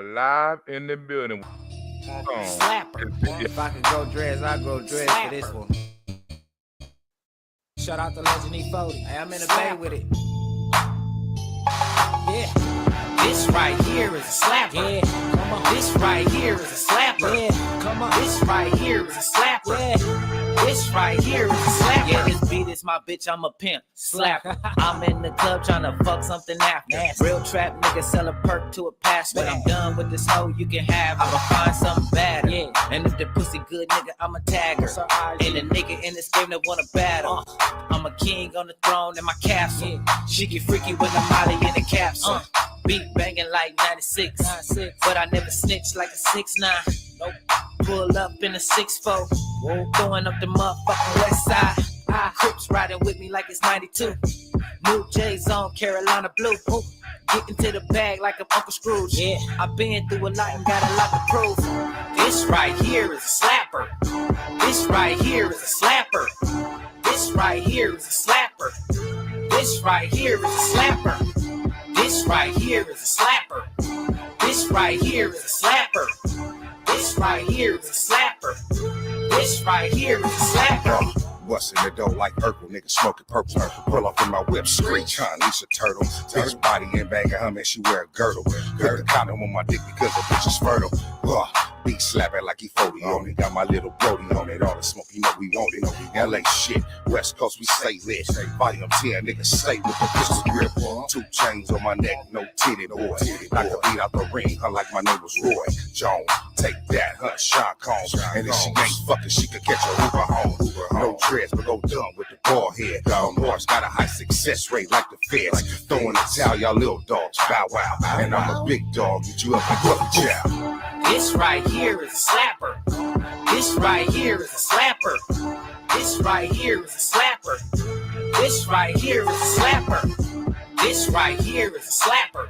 live in the building. Slapper. If I could grow dreads, I'd grow dreads for this one. Shout out to Legend E40. Hey, I'm in the bay with it. Yeah. This right here is a slapper. Yeah, come on. This right here is a slapper. Yeah, come on. This right here is a slapper. Yeah. This right here is a slapper. Yeah, this beat is my bitch, I'm a pimp. Slapper. I'm in the club trying to fuck something after. Real trap nigga sell a perk to a pastor. When I'm done with this hoe, you can have her. I'ma find something better. Yeah. And if the pussy good nigga, I'ma tag her. And the nigga in this game that wanna battle. I'm a king on the throne in my castle. Yeah. She get freaky with the molly in the capsule. Beat banging like 96. But I never snitch like a 6'9". Nope. Pull up in a 6'4". Going up the motherfucking west side. Crips riding with me like it's 92. New J's on Carolina blue. Getting to the bag like I'm Uncle Scrooge. Yeah, I've been through a lot and got a lot to prove. This right here is a slapper. This right here is a slapper. This right here is a slapper. This right here is a slapper. This right here is a slapper. This right here is a slapper. This right here is a slapper. This right here is a slapper. Bustin' the door like Urkel, nigga smoking purple. Pull off in my whip, screech, huh? Lisa Turtle. Bitch body and banging her, man, she wear a girdle. Put the condom on my dick because the bitch is fertile. Beat slapping like he 40 on it. Got my little Brody on it. All the smoke, you know we want it. LA shit, West Coast, we stay lit. Volume 10, nigga stay with the pistol grip. 2 chains on my neck, no titty boy. Knock the beat out the ring, her like my name was Roy Jones. Take that, huh? Sean Combs. And if she ain't fucking, she could catch a Uber home. No dreads, but go dumb with the ball head. Morris got a high success rate like the feds. Throwing the towel, y'all little dogs, bow wow. And I'm a big dog, get you up and fuck the chow. This right here is a slapper. This right here is a slapper. This right here is a slapper. This right here is a slapper. This right here is a slapper.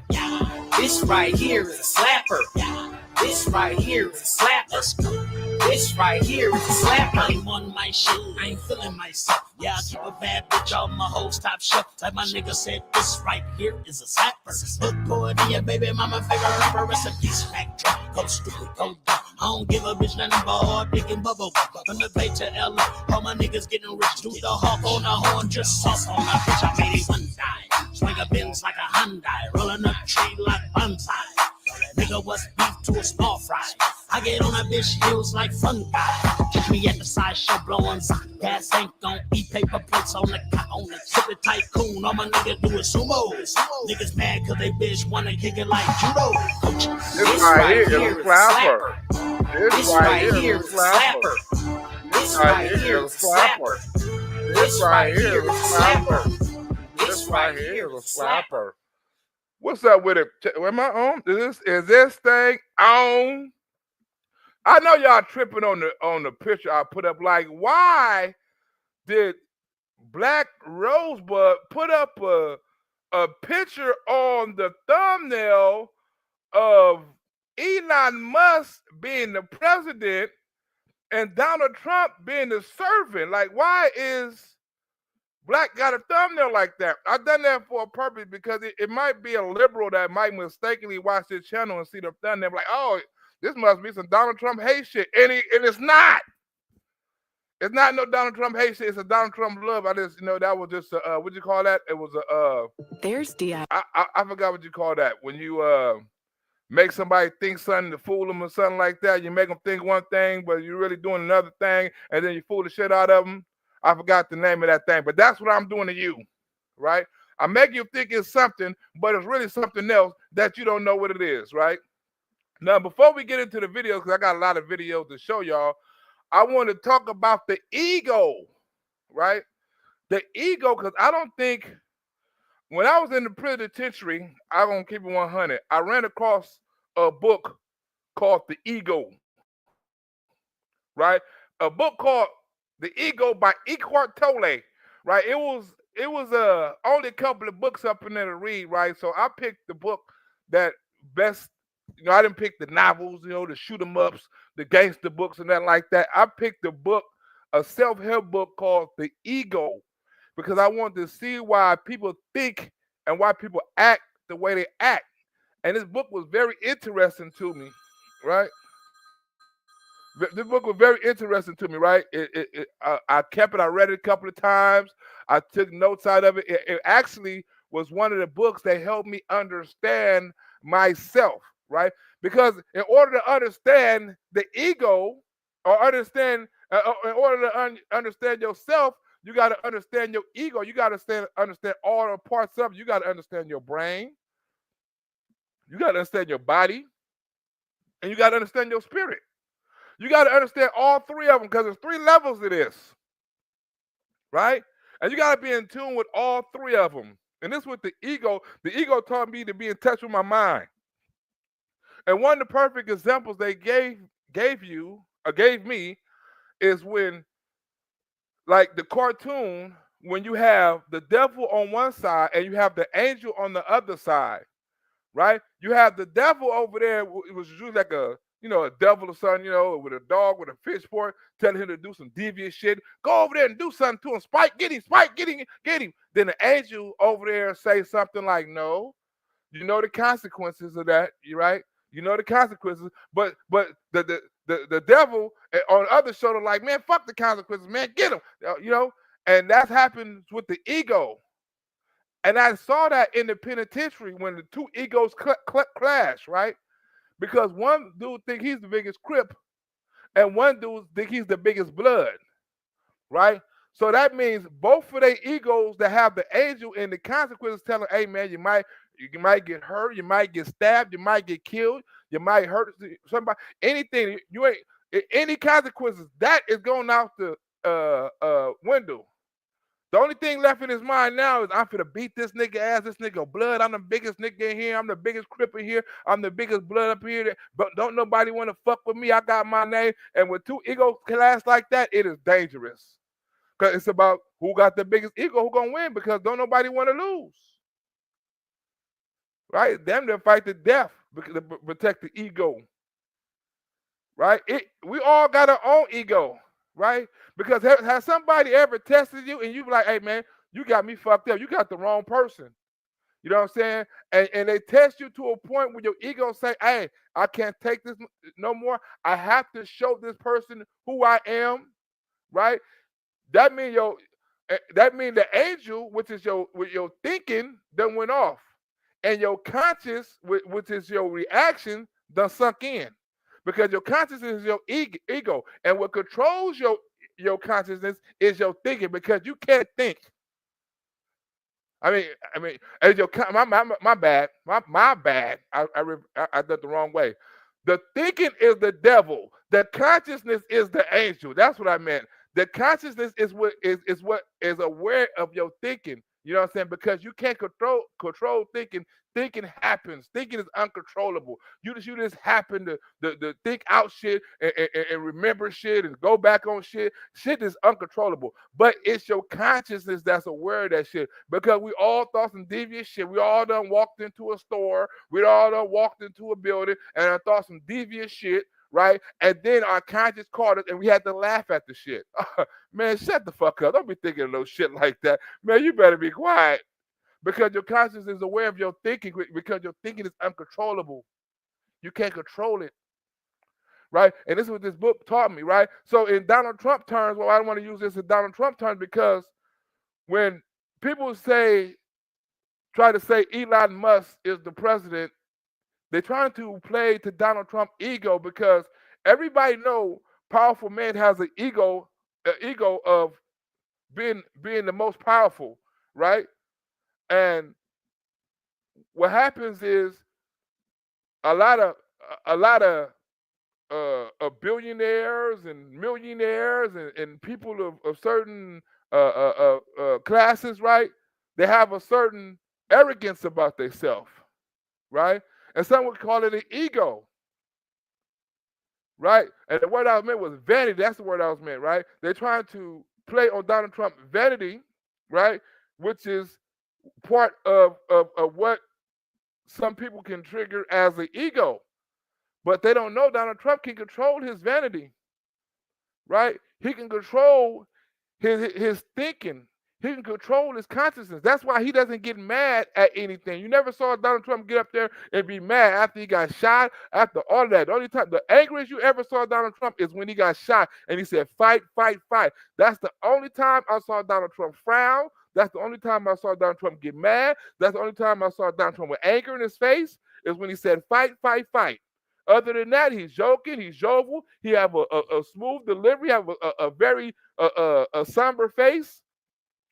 This right here is a slapper. This right here is a slapper. This right here is a slapper. I'm on my shit, I ain't feeling myself. Yeah, I keep a bad bitch on my whole top shelf. Like my nigga said, this right here is a slapper. Look for it in your baby mama figure rapper recipe. Smack drop, go stupid, go dumb. I don't give a bitch nothing but hard dick and bubble gum. From the Bay to LA, all my niggas getting rich. Do the hawk on the horn, just sauce on my bitch. I made it one time. Swing a Benz like a Hyundai, rolling up tree like bonsai. Nigga, what's beef to a small fry? I get on a bitch heels like fungi. Catch me at the side show blowing sock. Gas ain't gon' eat paper plates on the Super tycoon. All my niggas do is sumo. Niggas mad cause they bitch wanna kick it like judo. Coach. This right here is a slapper. This right here is a slapper. This right here is a slapper. This right here is a slapper. This right here is a slapper. What's up with it? Am I on? Is this thing on? I know y'all tripping on the picture I put up. Like, why did Black Rosebud put up a picture on the thumbnail of Elon Musk being the president and Donald Trump being the servant? Like, why is Black got a thumbnail like that? I've done that for a purpose because it might be a liberal that might mistakenly watch this channel and see the thumbnail like, oh, this must be some Donald Trump hate shit. And it's not. It's not no Donald Trump hate shit. It's a Donald Trump love. I just, that was just what'd you call that? It was There's DI. I forgot what you call that. When you make somebody think something to fool them or something like that. You make them think one thing, but you're really doing another thing, and then you fool the shit out of them. I forgot the name of that thing, but that's what I'm doing to you, right? I make you think it's something, but it's really something else that you don't know what it is, right? Now, before we get into the video, because I got a lot of videos to show y'all, I want to talk about the ego, right? The ego, because I don't think, when I was in the penitentiary, I'm going to keep it 100, I ran across a book called The Ego, right? A book called The Ego by Eckhart Tolle, right? It was only a couple of books up in there to read, right? So I picked the book that best, I didn't pick the novels, the shoot 'em ups, the gangster books and that like that. I picked the book, a self-help book called The Ego, because I wanted to see why people think and why people act the way they act. And this book was very interesting to me, right? This book was very interesting to me, right? I kept it. I read it a couple of times. I took notes out of it. It actually was one of the books that helped me understand myself, right? Because in order to understand the ego, or in order to understand yourself, you got to understand your ego. You got to understand all the parts of it. You got to understand your brain. You got to understand your body, and you got to understand your spirit. You got to understand all three of them because there's three levels to this, right? And you got to be in tune with all three of them. And this with the ego. The ego taught me to be in touch with my mind. And one of the perfect examples they gave me is when, like the cartoon, when you have the devil on one side and you have the angel on the other side, right? You have the devil over there. It was usually like a devil or something, with a dog with a pitchfork, telling him to do some devious shit. Go over there and do something to him. Spike, get him, get him. Then the angel over there say something like, "No, you know the consequences of that. You right? You know the consequences." But the devil on the other shoulder, like, "Man, fuck the consequences, man. Get him." And that happens with the ego. And I saw that in the penitentiary when the two egos clash, right? Because one dude think he's the biggest Crip, and one dude think he's the biggest Blood, right? So that means both of their egos that have the angel and the consequences telling, "Hey man, you might get hurt, you might get stabbed, you might get killed, you might hurt somebody, anything. You ain't any consequences. That is going out the window. The only thing left in his mind now is I'm finna beat this nigga ass, this nigga Blood. I'm the biggest nigga in here. I'm the biggest Crip in here. I'm the biggest Blood up here. But don't nobody want to fuck with me. I got my name." And with two egos clash like that, it is dangerous. Because it's about who got the biggest ego, who gonna win, because don't nobody want to lose. Right? Them to fight to death to protect the ego. Right? We all got our own ego, right? Because has somebody ever tested you and you be like, "Hey man, you got me fucked up. You got the wrong person." You know what I'm saying? And they test you to a point where your ego say, "Hey, I can't take this no more. I have to show this person who I am," right? That mean the angel, which is your thinking, done went off, and your conscious, which is your reaction, done sunk in, because your consciousness is your ego, and what controls your consciousness is your thinking, because you can't think. I mean, as my bad, my bad. I did the wrong way. The thinking is the devil. The consciousness is the angel. That's what I meant. The consciousness is what is aware of your thinking. You know what I'm saying? Because you can't control thinking. Thinking happens. Thinking is uncontrollable. You just happen to think out shit and remember shit and go back on shit. Shit is uncontrollable. But it's your consciousness that's aware of that shit. Because we all thought some devious shit. We all done walked into a store. We all done walked into a building and I thought some devious shit, right? And then our conscience caught us and we had to laugh at the shit. Man, shut the fuck up. Don't be thinking of no shit like that. Man, you better be quiet. Because your conscience is aware of your thinking, because your thinking is uncontrollable. You can't control it. Right? And this is what this book taught me, right? So in Donald Trump terms, well, I don't want to use this in Donald Trump terms, because when people try to say Elon Musk is the president, they're trying to play to Donald Trump's ego, because everybody know powerful man has an ego of being the most powerful, right? And what happens is a lot of billionaires and millionaires and people of certain classes, right? They have a certain arrogance about themselves, right? And some would call it an ego, right? And the word I was meant was vanity. That's the word I was meant, right? They're trying to play on Donald Trump's vanity, right? Which is part of what some people can trigger as an ego. But they don't know Donald Trump can control his vanity, right? He can control his thinking. He can control his consciousness. That's why he doesn't get mad at anything. You never saw Donald Trump get up there and be mad after he got shot, after all that. The only time, the angriest you ever saw Donald Trump is when he got shot and he said, fight, fight, fight. That's the only time I saw Donald Trump frown. That's the only time I saw Donald Trump get mad. That's the only time I saw Donald Trump with anger in his face is when he said, fight, fight, fight. Other than that, he's joking, he's jovial, he have a smooth delivery, have a very a somber face,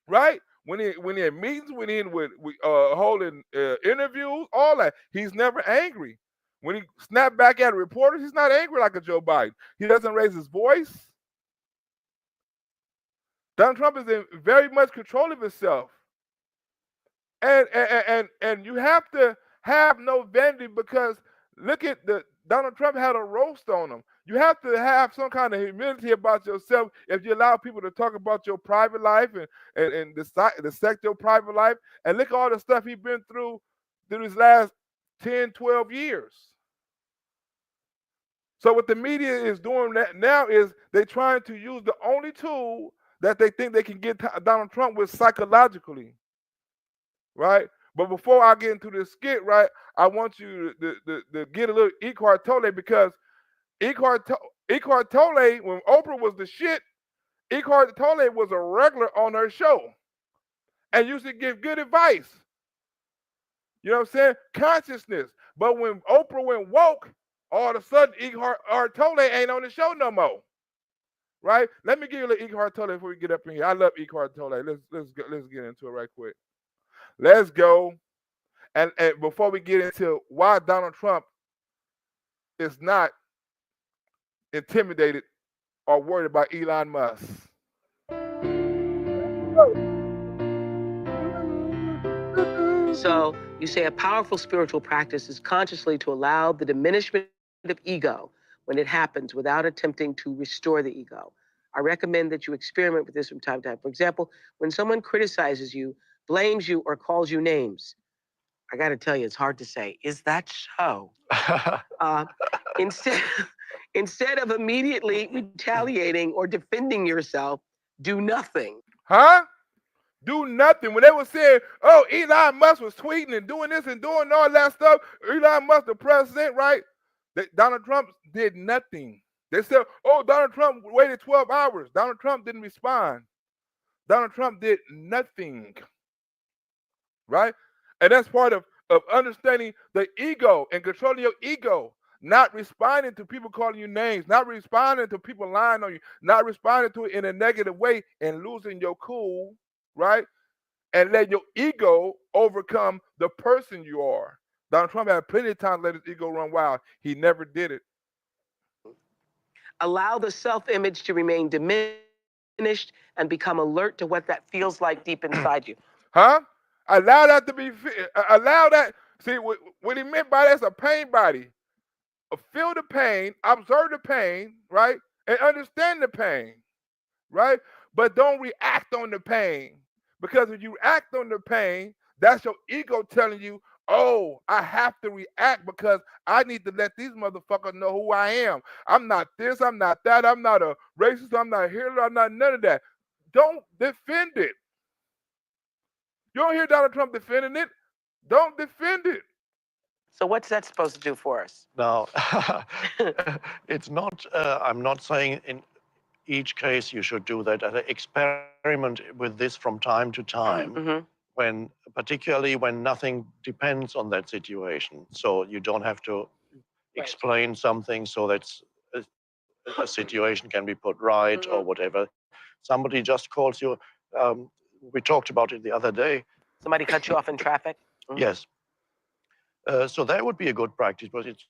right? When he in meetings, when he in with holding interviews, all that, he's never angry. When he snap back at reporters, he's not angry like a Joe Biden. He doesn't raise his voice. Donald Trump is in very much control of himself, and you have to have no vanity because look at the Donald Trump had a roast on him. You have to have some kind of humility about yourself if you allow people to talk about your private life and dissect your private life. And look at all the stuff he's been through these last 10, 12 years. So what the media is doing now is they're trying to use the only tool that they think they can get Donald Trump with psychologically, right? But before I get into this skit, right, I want you to get a little Eckhart Tolle because Eckhart Tolle, when Oprah was the shit, Eckhart Tolle was a regular on her show and used to give good advice. You know what I'm saying? Consciousness. But when Oprah went woke, all of a sudden Eckhart Tolle ain't on the show no more. Right? Let me give you a little Eckhart Tolle before we get up in here. I love Eckhart Tolle. Let's get into it right quick. Let's go. And before we get into why Donald Trump is not intimidated or worried about Elon Musk. So you say a powerful spiritual practice is consciously to allow the diminishment of ego when it happens without attempting to restore the ego. I recommend that you experiment with this from time to time. For example, when someone criticizes you, blames you, or calls you names, I got to tell you, it's hard to say, is that so? Instead of immediately retaliating or defending yourself, do nothing. Huh? Do nothing. When they were saying, oh, Elon Musk was tweeting and doing this and doing all that stuff, Elon Musk, the president, right? Donald Trump did nothing. They said, oh, Donald Trump waited 12 hours. Donald Trump didn't respond. Donald Trump did nothing, right? And that's part of understanding the ego and controlling your ego, not responding to people calling you names, not responding to people lying on you, not responding to it in a negative way and losing your cool, right? And let your ego overcome the person you are. Donald Trump had plenty of time to let his ego run wild. He never did it. Allow the self-image to remain diminished and become alert to what that feels like deep inside you. Huh? Allow that to be, allow that. See, what he meant by that's a pain body. Feel the pain, observe the pain, right? And understand the pain, right? But don't react on the pain. Because if you act on the pain, that's your ego telling you, oh, I have to react because I need to let these motherfuckers know who I am. I'm not this, I'm not that, I'm not a racist, I'm not a Hitler, I'm not none of that. Don't defend it. You don't hear Donald Trump defending it. Don't defend it. So what's that supposed to do for us? Now, it's not, I'm not saying in each case you should do that. Experiment with this from time to time, particularly when nothing depends on that situation. So you don't have to explain something so that a situation can be put right or whatever. Somebody just calls you, we talked about it the other day. Somebody cut you off in traffic? Yes. So that would be a good practice, but it's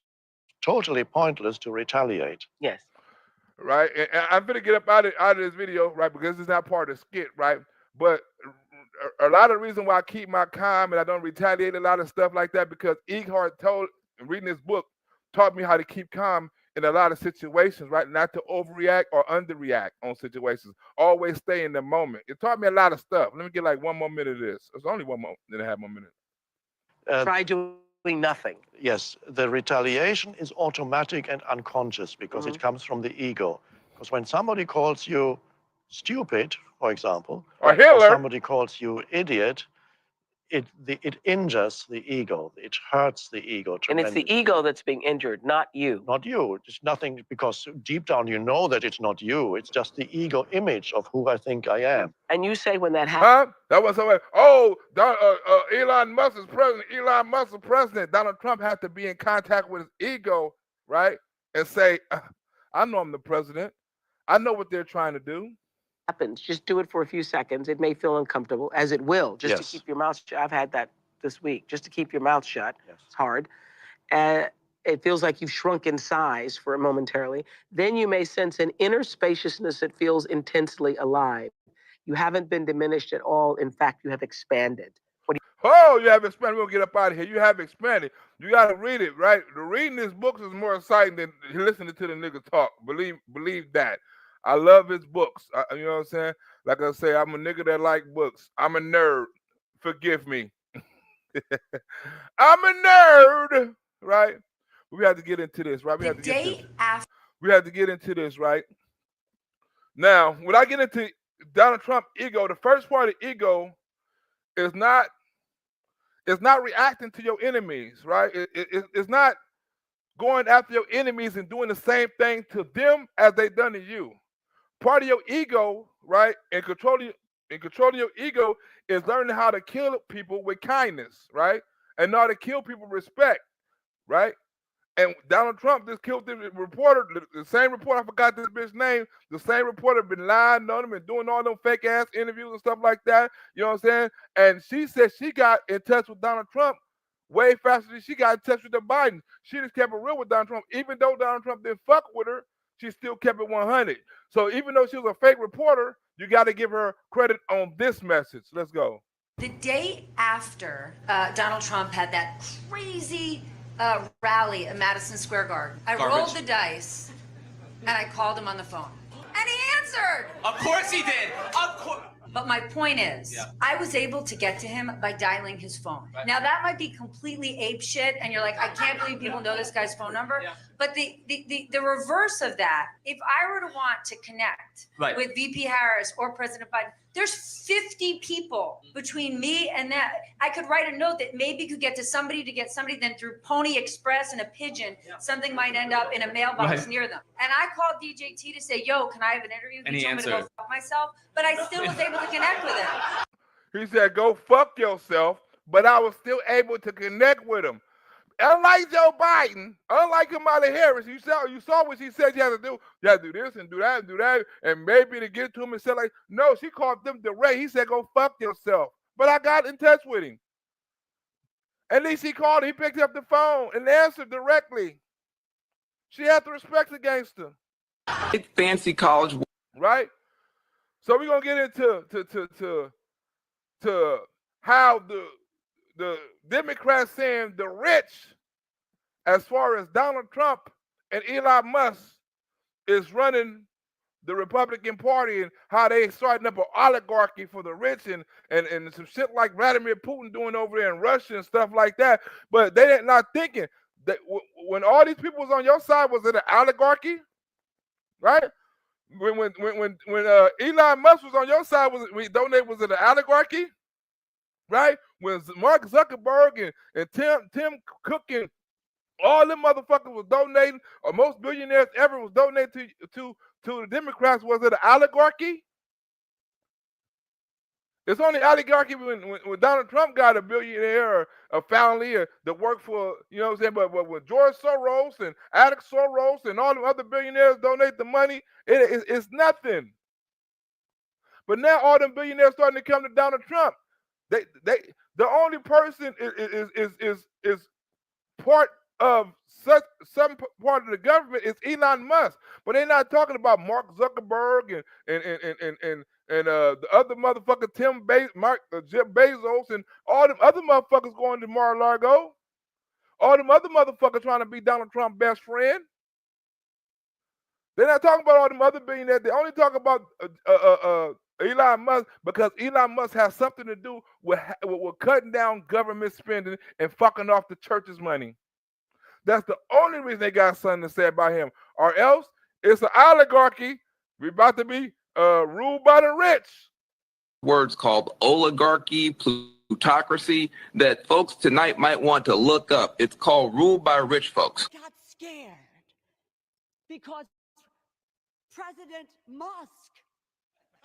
totally pointless to retaliate. Yes. Right? And I'm going to get up out of this video, right, because it's not part of the skit, right? But a lot of the reason why I keep my calm and I don't retaliate a lot of stuff like that because Eckhart Tolle, reading this book, taught me how to keep calm in a lot of situations, right? Not to overreact or underreact on situations. Always stay in the moment. It taught me a lot of stuff. Let me get like one more minute of this. It's only 1 and a half more minute. Try doing nothing. Yes, the retaliation is automatic and unconscious because it comes from the ego. Because when somebody calls you stupid, for example, or or Hitler, somebody calls you idiot, it injures the ego. It hurts the ego And it's tremendously. the ego that's being injured, not you. Not you. It's nothing, because deep down you know that it's not you. It's just the ego image of who I think I am. And you say when that happens, That was somebody. Oh, Elon Musk is president. Elon Musk is president. Donald Trump had to be in contact with his ego, right, and say, "I know I'm the president. I know what they're trying to do." just do it for a few seconds. It may feel uncomfortable, as it will, just to keep your mouth shut. I've had that this week, just to keep your mouth shut. It's hard. It feels like you've shrunk in size for momentarily. Then you may sense an inner spaciousness that feels intensely alive. You haven't been diminished at all. In fact, you have expanded. You have expanded. We'll get up out of here. You have expanded. You got to read it, right? The reading this book is more exciting than listening to the nigga talk. Believe that. I love his books. You know what I'm saying? Like I say, I'm a nigga that like books. I'm a nerd. Forgive me. I'm a nerd, right? We have to get into this, right? We have to get into this, right? Now, when I get into Donald Trump ego, the first part of ego is not reacting to your enemies, right? It's not going after your enemies and doing the same thing to them as they done to you. Part of your ego, right, and controlling your ego is learning how to kill people with kindness, right, and how to kill people with respect, right. And Donald Trump just killed the reporter, the same reporter, I forgot this bitch's name, the same reporter been lying on him and doing all them fake ass interviews and stuff like that. You know what I'm saying? And she said she got in touch with Donald Trump way faster than she got in touch with the Biden. She just kept it real with Donald Trump. Even though Donald Trump didn't fuck with her, she still kept it 100. So even though she was a fake reporter, you got to give her credit on this message. Let's go. The day after Donald Trump had that crazy rally at Madison Square Garden, I rolled the dice and I called him on the phone. And he answered! Of course he did! Of course! But my point is, I was able to get to him by dialing his phone. Right. Now that might be completely ape shit, and you're like, I can't believe people know this guy's phone number. Yeah. But the reverse of that, if I were to want to connect with VP Harris or President Biden, there's 50 people between me and that. I could write a note that maybe could get to somebody, then through Pony Express and a pigeon, something might end up in a mailbox near them. And I called DJT to say, yo, can I have an interview? He told me to go fuck myself, but I still was able to connect with him. He said, go fuck yourself, but I was still able to connect with him. Unlike Joe Biden, unlike Kamala Harris, you saw what she said you had to do. You had to do this and do that and do that, and maybe to get to him and say like, no, she called them direct. He said, go fuck yourself. But I got in touch with him. At least he called, he picked up the phone and answered directly. She had to respect the gangster. It's fancy college. Right? So we're gonna get into to how the Democrats saying the rich, as far as Donald Trump and Elon Musk, is running the Republican Party, and how they starting up an oligarchy for the rich, and some shit like Vladimir Putin doing over there in Russia and stuff like that. But they did not thinking that when all these people was on your side, was it an oligarchy? Right? When Elon Musk was on your side, was it an oligarchy? Right? When Mark Zuckerberg and Tim Cook and all them motherfuckers was donating, or most billionaires ever was donating to the Democrats, was it an oligarchy? It's only oligarchy when Donald Trump got a billionaire or a family that worked for, you know what I'm saying? But when George Soros and Alex Soros and all the other billionaires donate the money, it's nothing. But now all them billionaires starting to come to Donald Trump. The only person is part of some part of the government is Elon Musk, but they're not talking about Mark Zuckerberg and the other motherfucker Jeff Bezos and all them other motherfuckers going to Mar-a-Lago. All them other motherfuckers trying to be Donald Trump's best friend. They're not talking about all them other billionaires. They only talk about Elon Musk, because Elon Musk has something to do with cutting down government spending and fucking off the church's money. That's the only reason they got something to say about him. Or else, it's an oligarchy. We're about to be ruled by the rich. Words called oligarchy, plutocracy, that folks tonight might want to look up. It's called ruled by rich folks. I got scared because President Musk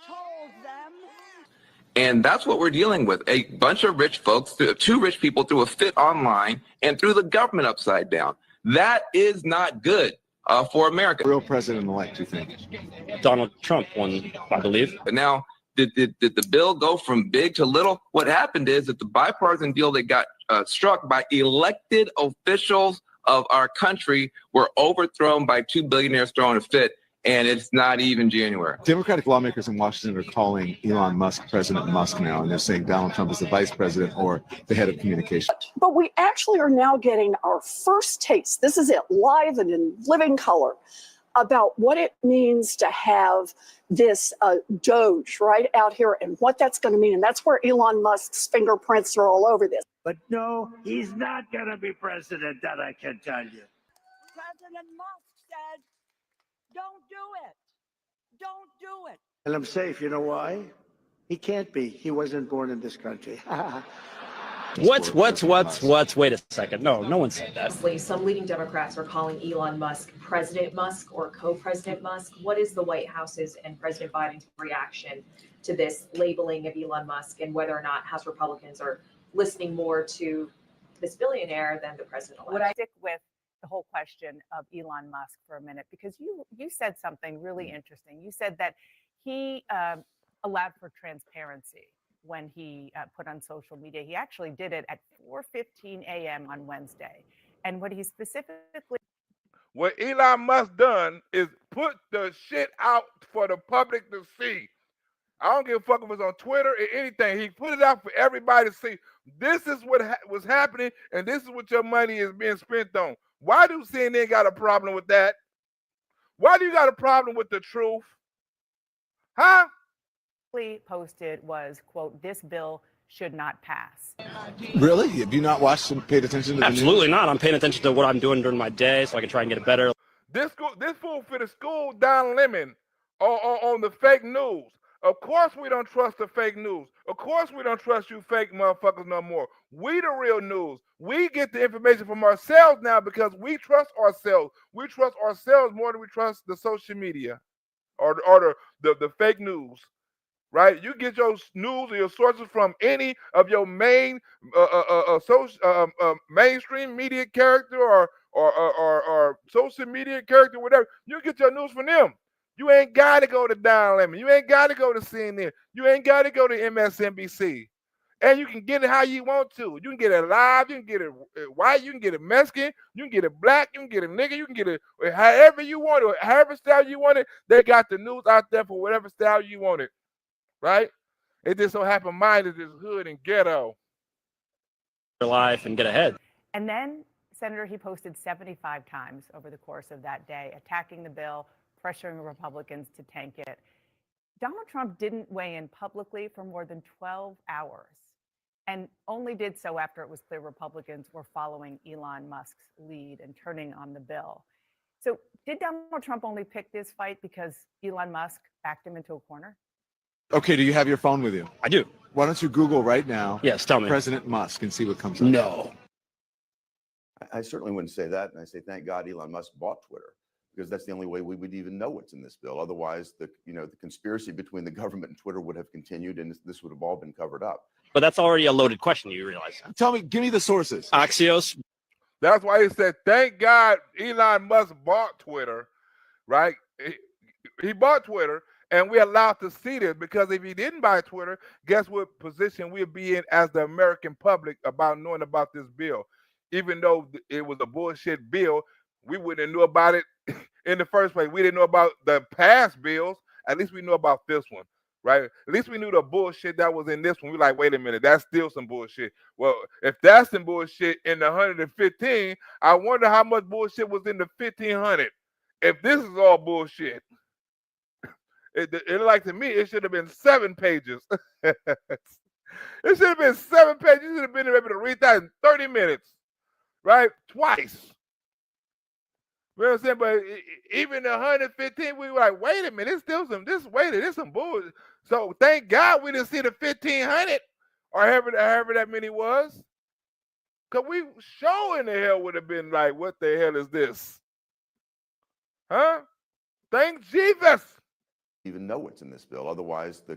told them. And that's what we're dealing with. A bunch of rich folks, two rich people threw a fit online and threw the government upside down. That is not good for America. Real president-elect, you think? Donald Trump won, I believe. But now, did the bill go from big to little? What happened is that the bipartisan deal that got struck by elected officials of our country were overthrown by two billionaires throwing a fit. And it's not even January. Democratic lawmakers in Washington are calling Elon Musk President Musk now, and they're saying Donald Trump is the vice president or the head of communication. But we actually are now getting our first taste. This is it, live and in living color, about what it means to have this Doge right out here and what that's going to mean. And that's where Elon Musk's fingerprints are all over this. But no, he's not going to be president, that I can tell you. President Musk said, don't do it. Don't do it. And I'm safe. You know why? He can't be. He wasn't born in this country. What's, wait a second. No one said that. Some leading Democrats are calling Elon Musk President Musk or co-president Musk. What is the White House's and President Biden's reaction to this labeling of Elon Musk, and whether or not House Republicans are listening more to this billionaire than the president-elect? Would I stick with the whole question of Elon Musk for a minute, because you said something really interesting. You said that he allowed for transparency when he put on social media. He actually did it at 4:15 a.m. on Wednesday. And what he specifically... What Elon Musk done is put the shit out for the public to see. I don't give a fuck if it's on Twitter or anything. He put it out for everybody to see. This is what was happening, and this is what your money is being spent on. Why do CNN got a problem with that? Why do you got a problem with the truth? Huh? Posted was, quote, "This bill should not pass." Really? Have you not watched and paid attention to the Absolutely news? not. I'm paying attention to what I'm doing during my day so I can try and get it better. This fool for the school down lemon on the fake news. Of course we don't trust the fake news. Of course we don't trust you fake motherfuckers no more. We the real news. We get the information from ourselves now because we trust ourselves. We trust ourselves more than we trust the social media or the fake news. Right? You get your news or your sources from any of your main mainstream media character or social media character, whatever. You get your news from them. You ain't got to go to Don Lemon. You ain't got to go to CNN. You ain't got to go to MSNBC. And you can get it how you want to. You can get it live. You can get it white. You can get it Mexican. You can get it black. You can get it nigga. You can get it however you want it, however style you want it. They got the news out there for whatever style you want it. Right? It just so happened mine is this hood and ghetto. Your life and get ahead. And then, Senator, he posted 75 times over the course of that day, attacking the bill, pressuring Republicans to tank it. Donald Trump didn't weigh in publicly for more than 12 hours and only did so after it was clear Republicans were following Elon Musk's lead and turning on the bill. So did Donald Trump only pick this fight because Elon Musk backed him into a corner? Okay, do you have your phone with you? I do. Why don't you Google right now? Yes, tell me. President Musk and see what comes up. No. I certainly wouldn't say that. And I say, thank God Elon Musk bought Twitter, because that's the only way we would even know what's in this bill. Otherwise, the conspiracy between the government and Twitter would have continued, and this would have all been covered up. But that's already a loaded question, you realize. Tell me, give me the sources. Axios. That's why he said, thank God Elon Musk bought Twitter, right? He bought Twitter, and we're allowed to see this, because if he didn't buy Twitter, guess what position we'd be in as the American public about knowing about this bill? Even though it was a bullshit bill, we wouldn't know about it in the first place. We didn't know about the past bills. At least we know about this one, right? At least we knew the bullshit that was in this one. We're like, wait a minute, that's still some bullshit. Well, if that's some bullshit in the 115, I wonder how much bullshit was in the 1500. If this is all bullshit, it like to me, it should have been 7 pages. It should have been 7 pages. You should have been able to read that in 30 minutes, right? Twice. You know what I'm saying? But even the 115, we were like, wait a minute, it's still there's some bullshit. So thank God we didn't see the 1,500 or however that many was. Because we sure in the hell would have been like, what the hell is this? Huh? Thank Jesus. Even know what's in this bill. Otherwise, the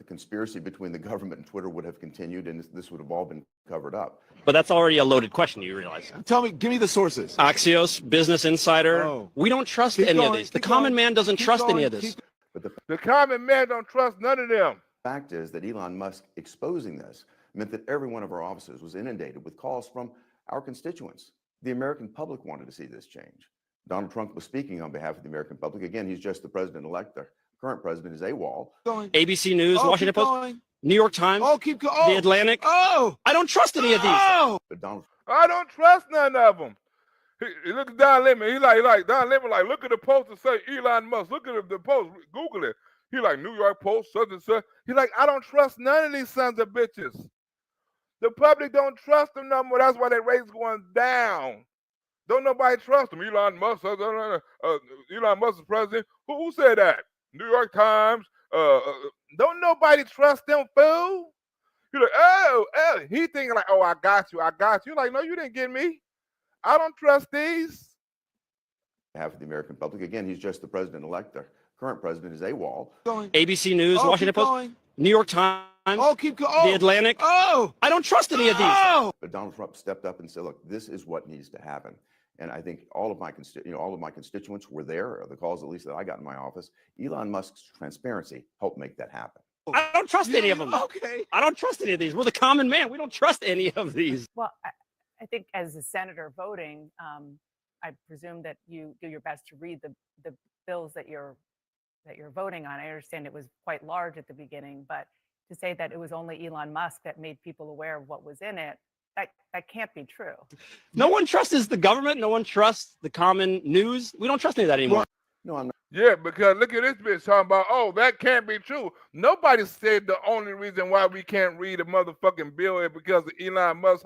conspiracy between the government and Twitter would have continued, and this would have all been covered up. But that's already a loaded question, you realize. Tell me, give me the sources. Axios, Business Insider. Oh. We don't trust Keep any going, of these. The keep common going, man doesn't keep trust any going, of this. But The common man don't trust none of them. fact is that Elon Musk exposing this meant that every one of our offices was inundated with calls from our constituents. The American public wanted to see this change. Donald Trump was speaking on behalf of the American public. Again, he's just the president-elect. The current president is AWOL. ABC News, Oh, Washington keep Post, going. New York Times, Oh, keep going. The Atlantic. Oh. I don't trust any of these. Oh. But Donald I don't trust none of them. He look at Don Lemon. He like Don Lemon. Like, look at the post and say Elon Musk. Look at the post. Google it. He like New York Post, such and such. He like, I don't trust none of these sons of bitches. The public don't trust them no more. That's why their rates going down. Don't nobody trust them. Elon Musk. Elon Musk is president. Who said that? New York Times. Don't nobody trust them, fool. You're like, oh, he thinking like, oh, I got you. You're like, no, you didn't get me. I don't trust these. behalf of the American public. Again, he's just the president-elect. The current president is AWOL. ABC News, Oh, Washington keep Post, going. New York Times, Oh, keep going. The Atlantic. Oh. I don't trust any of these. Oh. But Donald Trump stepped up and said, look, this is what needs to happen. And I think all of my constituents were there, or the calls at least that I got in my office. Elon Musk's transparency helped make that happen. I don't trust any of them. Okay. I don't trust any of these. We're the common man. We don't trust any of these. Well, I think as a senator voting, I presume that you do your best to read the bills that you're voting on. I understand it was quite large at the beginning, but to say that it was only Elon Musk that made people aware of what was in it, that can't be true. No one trusts the government. No one trusts the common news. We don't trust any of that anymore. No, I'm not. Yeah, because look at this bitch talking about, oh, that can't be true. Nobody said the only reason why we can't read a motherfucking bill is because of Elon Musk.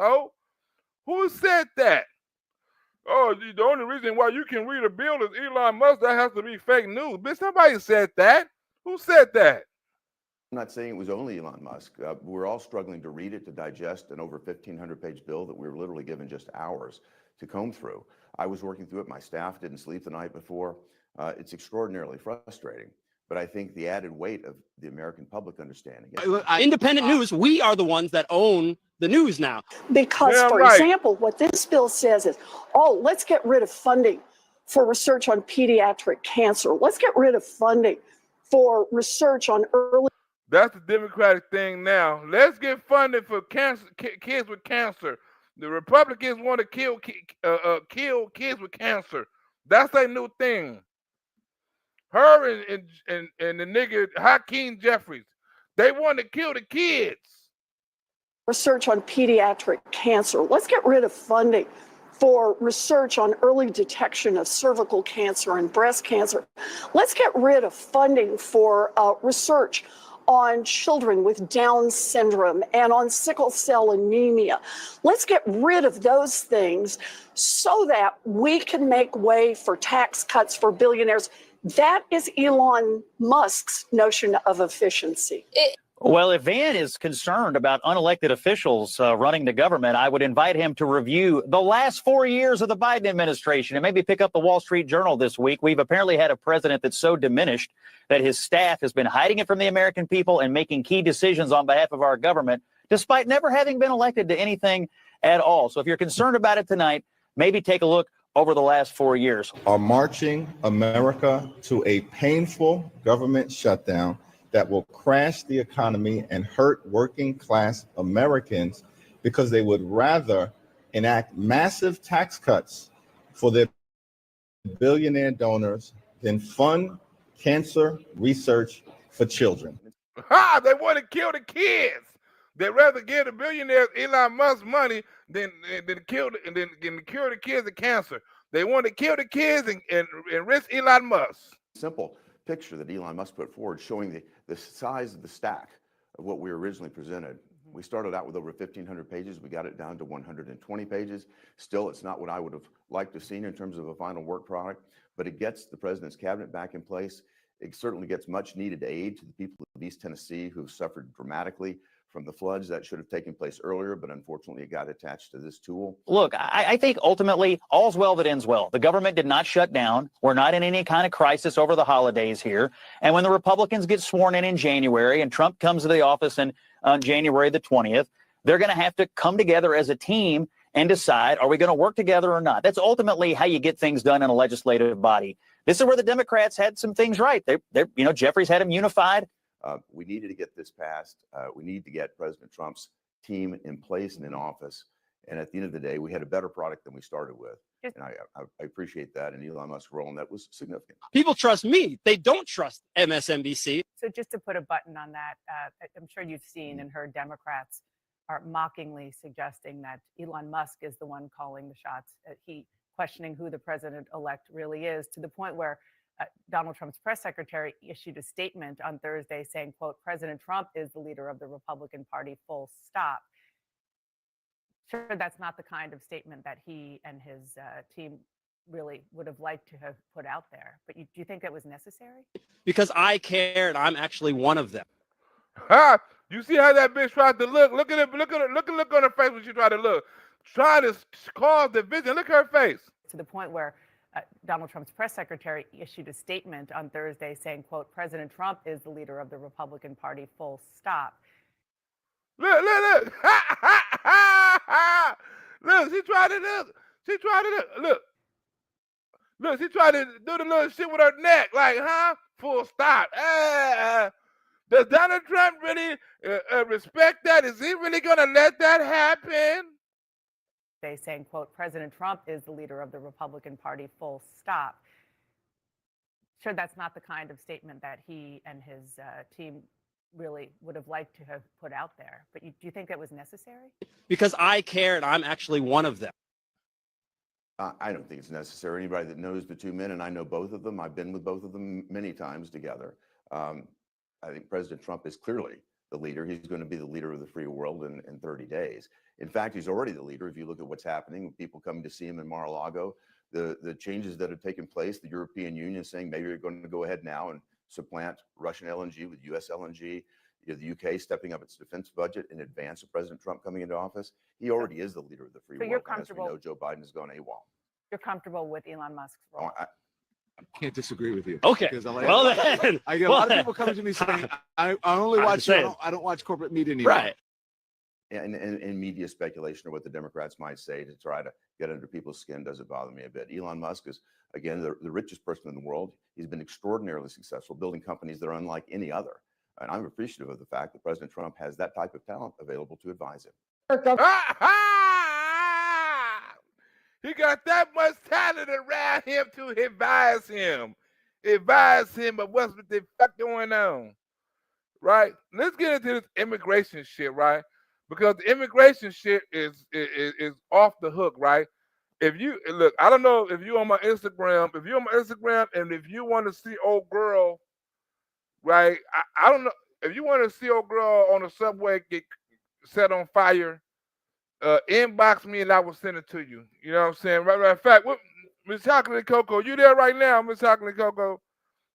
Who said that? Oh, the only reason why you can read a bill is Elon Musk. That has to be fake news. Bitch, somebody said that. Who said that? I'm not saying it was only Elon Musk. We're all struggling to read it, to digest an over 1,500-page bill that we were literally given just hours to comb through. I was working through it. My staff didn't sleep the night before. It's extraordinarily frustrating. But I think the added weight of the American public understanding it. Independent news, we are the ones that own the news now. Because, Yeah, for right. example, what this bill says is, oh, let's get rid of funding for research on pediatric cancer. Let's get rid of funding for research on early. That's the Democratic thing now. Let's get funding for cancer, kids with cancer. The Republicans want to kill kids with cancer. That's a new thing. Her and the nigga Hakeem Jeffries, they want to kill the kids. Research on pediatric cancer. Let's get rid of funding for research on early detection of cervical cancer and breast cancer. Let's get rid of funding for research on children with Down syndrome and on sickle cell anemia. Let's get rid of those things so that we can make way for tax cuts for billionaires. That is Elon Musk's notion of efficiency. Well, if Van is concerned about unelected officials running the government, I would invite him to review the last 4 years of the Biden administration and maybe pick up the Wall Street Journal this week. We've apparently had a president that's so diminished that his staff has been hiding it from the American people and making key decisions on behalf of our government, despite never having been elected to anything at all. So if you're concerned about it tonight, maybe take a look over the last 4 years. Are marching America to a painful government shutdown that will crash the economy and hurt working class Americans because they would rather enact massive tax cuts for their billionaire donors than fund cancer research for children. Ha! They want to kill the kids. They'd rather give the billionaires Elon Musk money than cure the kids of cancer. They want to kill the kids and risk Elon Musk. Simple picture that Elon Musk put forward showing the size of the stack of what we originally presented We started out with over 1,500 pages. We got it down to 120 pages. Still, it's not what I would have liked to have seen in terms of a final work product, but it gets the president's cabinet back in place. It certainly gets much needed aid to the people of East Tennessee who have suffered dramatically from the floods. That should have taken place earlier, but unfortunately it got attached to this tool. Look, I think ultimately all's well that ends well. The government did not shut down. We're not in any kind of crisis over the holidays here. And when the Republicans get sworn in January and Trump comes to the office on January the 20th, they're going to have to come together as a team and decide, are we going to work together or not? That's ultimately how you get things done in a legislative body. This is where the Democrats had some things right. They're Jeffries had them unified. We needed to get this passed. We need to get President Trump's team in place and in office. And at the end of the day, we had a better product than we started with. And I appreciate that. And Elon Musk's role in that was significant. People trust me. They don't trust MSNBC. So just to put a button on that, I'm sure you've seen and heard Democrats are mockingly suggesting that Elon Musk is the one calling the shots. He questioning who the president-elect really is, to the point where Donald Trump's press secretary issued a statement on Thursday saying, quote, President Trump is the leader of the Republican Party, full stop. Sure, that's not the kind of statement that he and his team really would have liked to have put out there. But do you think that was necessary? Because I care, and I'm actually one of them. Ha! You see how that bitch tried to look? Look at it. Look at the look on her face when she tried to look. Trying to cause division. Look at her face. To the point where Donald Trump's press secretary issued a statement on Thursday saying, quote, President Trump is the leader of the Republican Party, full stop. Look. Look, she tried to look. She tried to look. Look, she tried to do the little shit with her neck. Like, huh? Full stop. Does Donald Trump really respect that? Is he really going to let that happen? They saying, quote, President Trump is the leader of the Republican Party, full stop. Sure, that's not the kind of statement that he and his team really would have liked to have put out there. But do you think that was necessary? Because I care, and I'm actually one of them. I don't think it's necessary. Anybody that knows the two men, and I know both of them, I've been with both of them many times together. I think President Trump is clearly the leader. He's going to be the leader of the free world in 30 days. In fact, he's already the leader. If you look at what's happening with people coming to see him in Mar-a-Lago, the changes that have taken place, the European Union saying maybe you're going to go ahead now and supplant Russian LNG with U.S. LNG, the UK stepping up its defense budget in advance of President Trump coming into office. He already is the leader of the free world. And as we know, Joe Biden has gone AWOL. You're comfortable with Elon Musk's role? I can't disagree with you. Okay. Well, then. I get a lot of people coming to me saying, I only watch, I don't watch corporate media anymore. Right. And media speculation or what the Democrats might say to try to get under people's skin doesn't bother me a bit. Elon Musk is, again, the richest person in the world. He's been extraordinarily successful building companies that are unlike any other. And I'm appreciative of the fact that President Trump has that type of talent available to advise him. He got that much talent around him to advise him. Advise him of what's the fuck going on. Right? Let's get into this immigration shit, right? Because the immigration shit is off the hook, right? If you look, I don't know if you're on my Instagram, and if you want to see old girl, right? I don't know if you want to see old girl on the subway get set on fire, inbox me and I will send it to you. You know what I'm saying? Right. In fact, Miss Chocolate and Coco, you there right now? Miss Chocolate and Coco,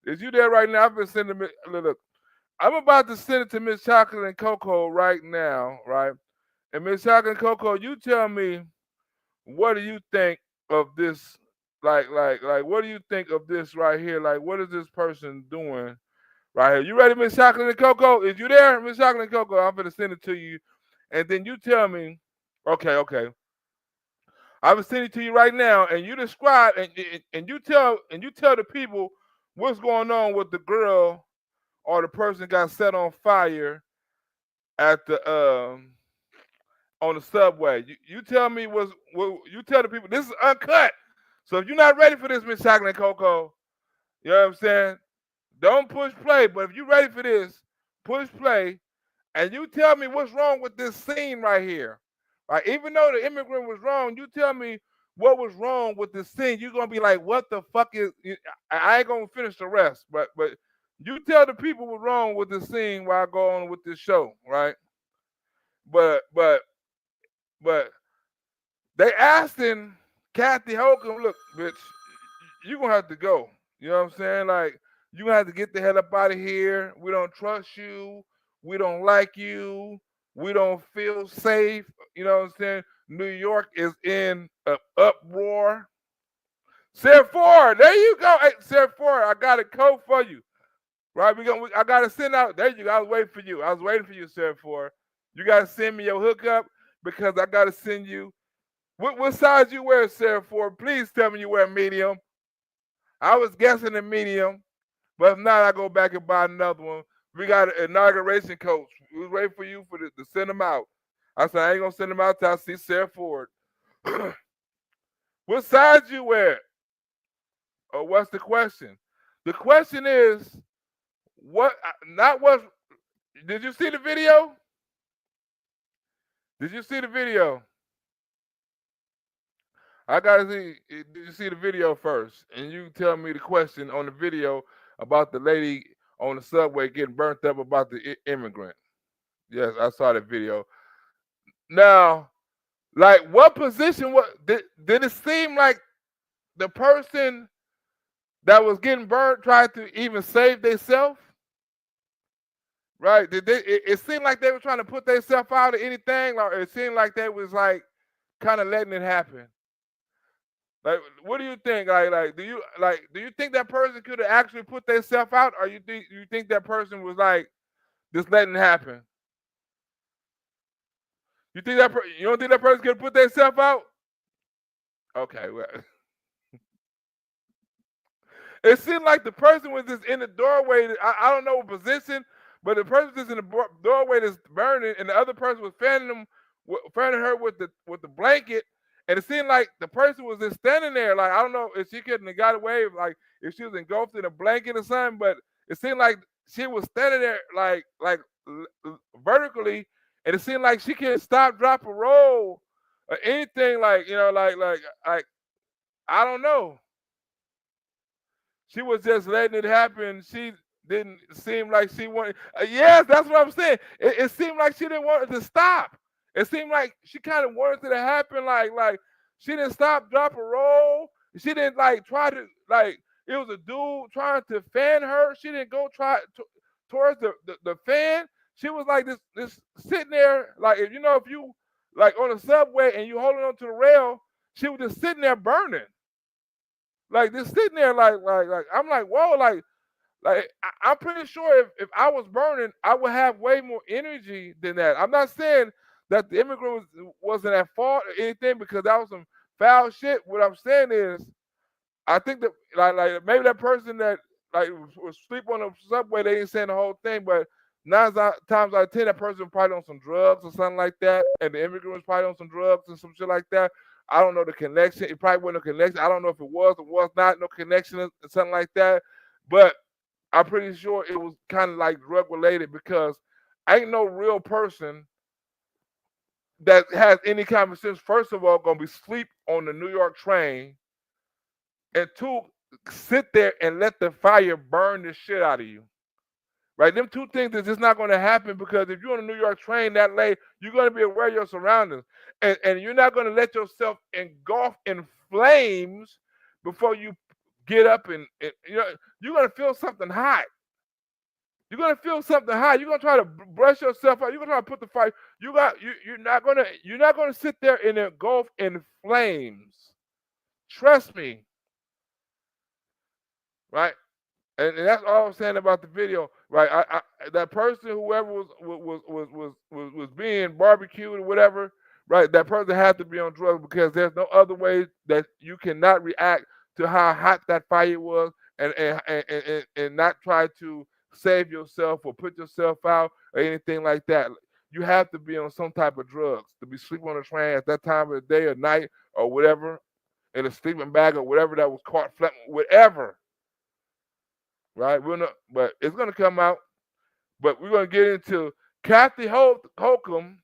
is you there right now? I've been sending me. Look, I'm about to send it to Miss Chocolate and Coco right now, right? And Miss Chocolate and Coco, you tell me, what do you think of this? Like, what do you think of this right here? Like, what is this person doing right here? You ready, Miss Chocolate and Coco? Is you there, Miss Chocolate and Coco? I'm gonna send it to you, and then you tell me. Okay. I will send it to you right now, and you describe and you tell the people what's going on with the girl or the person got set on fire at the on the subway. You tell me what you tell the people. This is uncut. So if you're not ready for this, Miss Chocolate and Coco, you know what I'm saying? Don't push play. But if you're ready for this, push play, and you tell me what's wrong with this scene right here. Right? Even though the immigrant was wrong, you tell me what was wrong with this scene. You're gonna be like, what the fuck is? I ain't gonna finish the rest, but you tell the people what's wrong with the scene while I go on with this show, right? but they asking Kathy Hochul, look, bitch, you gonna have to go. You know what I'm saying? Like, you gonna have to get the hell up out of here. We don't trust you. We don't like you. We don't feel safe. You know what I'm saying? New York is in an uproar. Sarah Ford, there you go. Hey, Sarah Ford, I got a code for you. Right? I gotta send out. There you go. I was waiting for you. I was waiting for you, Sarah Ford. You gotta send me your hookup because I gotta send you. What size you wear, Sarah Ford? Please tell me you wear medium. I was guessing a medium, but if not, I go back and buy another one. We got an inauguration coach. We was waiting for you to send them out. I said I ain't gonna send them out till I see Sarah Ford. What size you wear? Or what's the question? The question is what? Not what. Did you see the video? Did you see the video? I gotta see. Did you see the video first? And you tell me the question on the video about the lady on the subway getting burnt up about the immigrant. Yes, I saw the video. Now, like, what position? What did it seem like the person that was getting burnt tried to even save themselves? Right? It seemed like they were trying to put themselves out of anything, or it seemed like they was like kind of letting it happen. Like, what do you think? Do you think that person could have actually put themselves out, or you think that person was like just letting it happen? You don't think that person could put themselves out? Okay, well. It seemed like the person was just in the doorway. I don't know what position, but the person was just in the doorway that's burning, and the other person was fanning her with the blanket. And it seemed like the person was just standing there. Like, I don't know if she couldn't have got away, like if she was engulfed in a blanket or something. But it seemed like she was standing there like vertically, and it seemed like she couldn't stop, drop, or roll, or anything. Like, like I don't know. She was just letting it happen. She didn't seem like she wanted. Yes, that's what I'm saying. It seemed like she didn't want it to stop. It seemed like she kind of wanted it to happen. Like she didn't stop, drop, or roll. She didn't like try to like. It was a dude trying to fan her. She didn't go towards the fan. She was like this sitting there. Like, if you like on the subway and you holding on to the rail, she was just sitting there burning. Like, just sitting there, like I'm like, whoa, I'm pretty sure if I was burning, I would have way more energy than that. I'm not saying that the immigrant wasn't at fault or anything, because that was some foul shit. What I'm saying is, I think that like maybe that person that like was sleep on the subway, they ain't saying the whole thing, but 9 times out of 10, that person was probably on some drugs or something like that, and the immigrant was probably on some drugs and some shit like that. I don't know the connection. It probably wasn't a connection. I don't know if it was or was not no connection or something like that. But I'm pretty sure it was kind of like drug related, because ain't no real person that has any common sense, first of all, gonna be sleep on the New York train, and two, sit there and let the fire burn the shit out of you. Right? Them two things is just not going to happen, because if you're on a New York train that late, you're going to be aware of your surroundings. And you're not going to let yourself engulf in flames before you get up and you're going to feel something hot. You're going to feel something hot. You're going to try to brush yourself out. You're going to try to put the fire. You're not going to sit there and engulf in flames. Trust me. Right? And that's all I'm saying about the video, right? I that person, whoever was being barbecued or whatever, right? That person had to be on drugs, because there's no other way that you cannot react to how hot that fire was, and not try to save yourself or put yourself out or anything like that. You have to be on some type of drugs to be sleeping on a train at that time of the day or night or whatever, in a sleeping bag or whatever that was caught flat, whatever. Right? But it's gonna come out. But we're gonna get into Kathy Hochul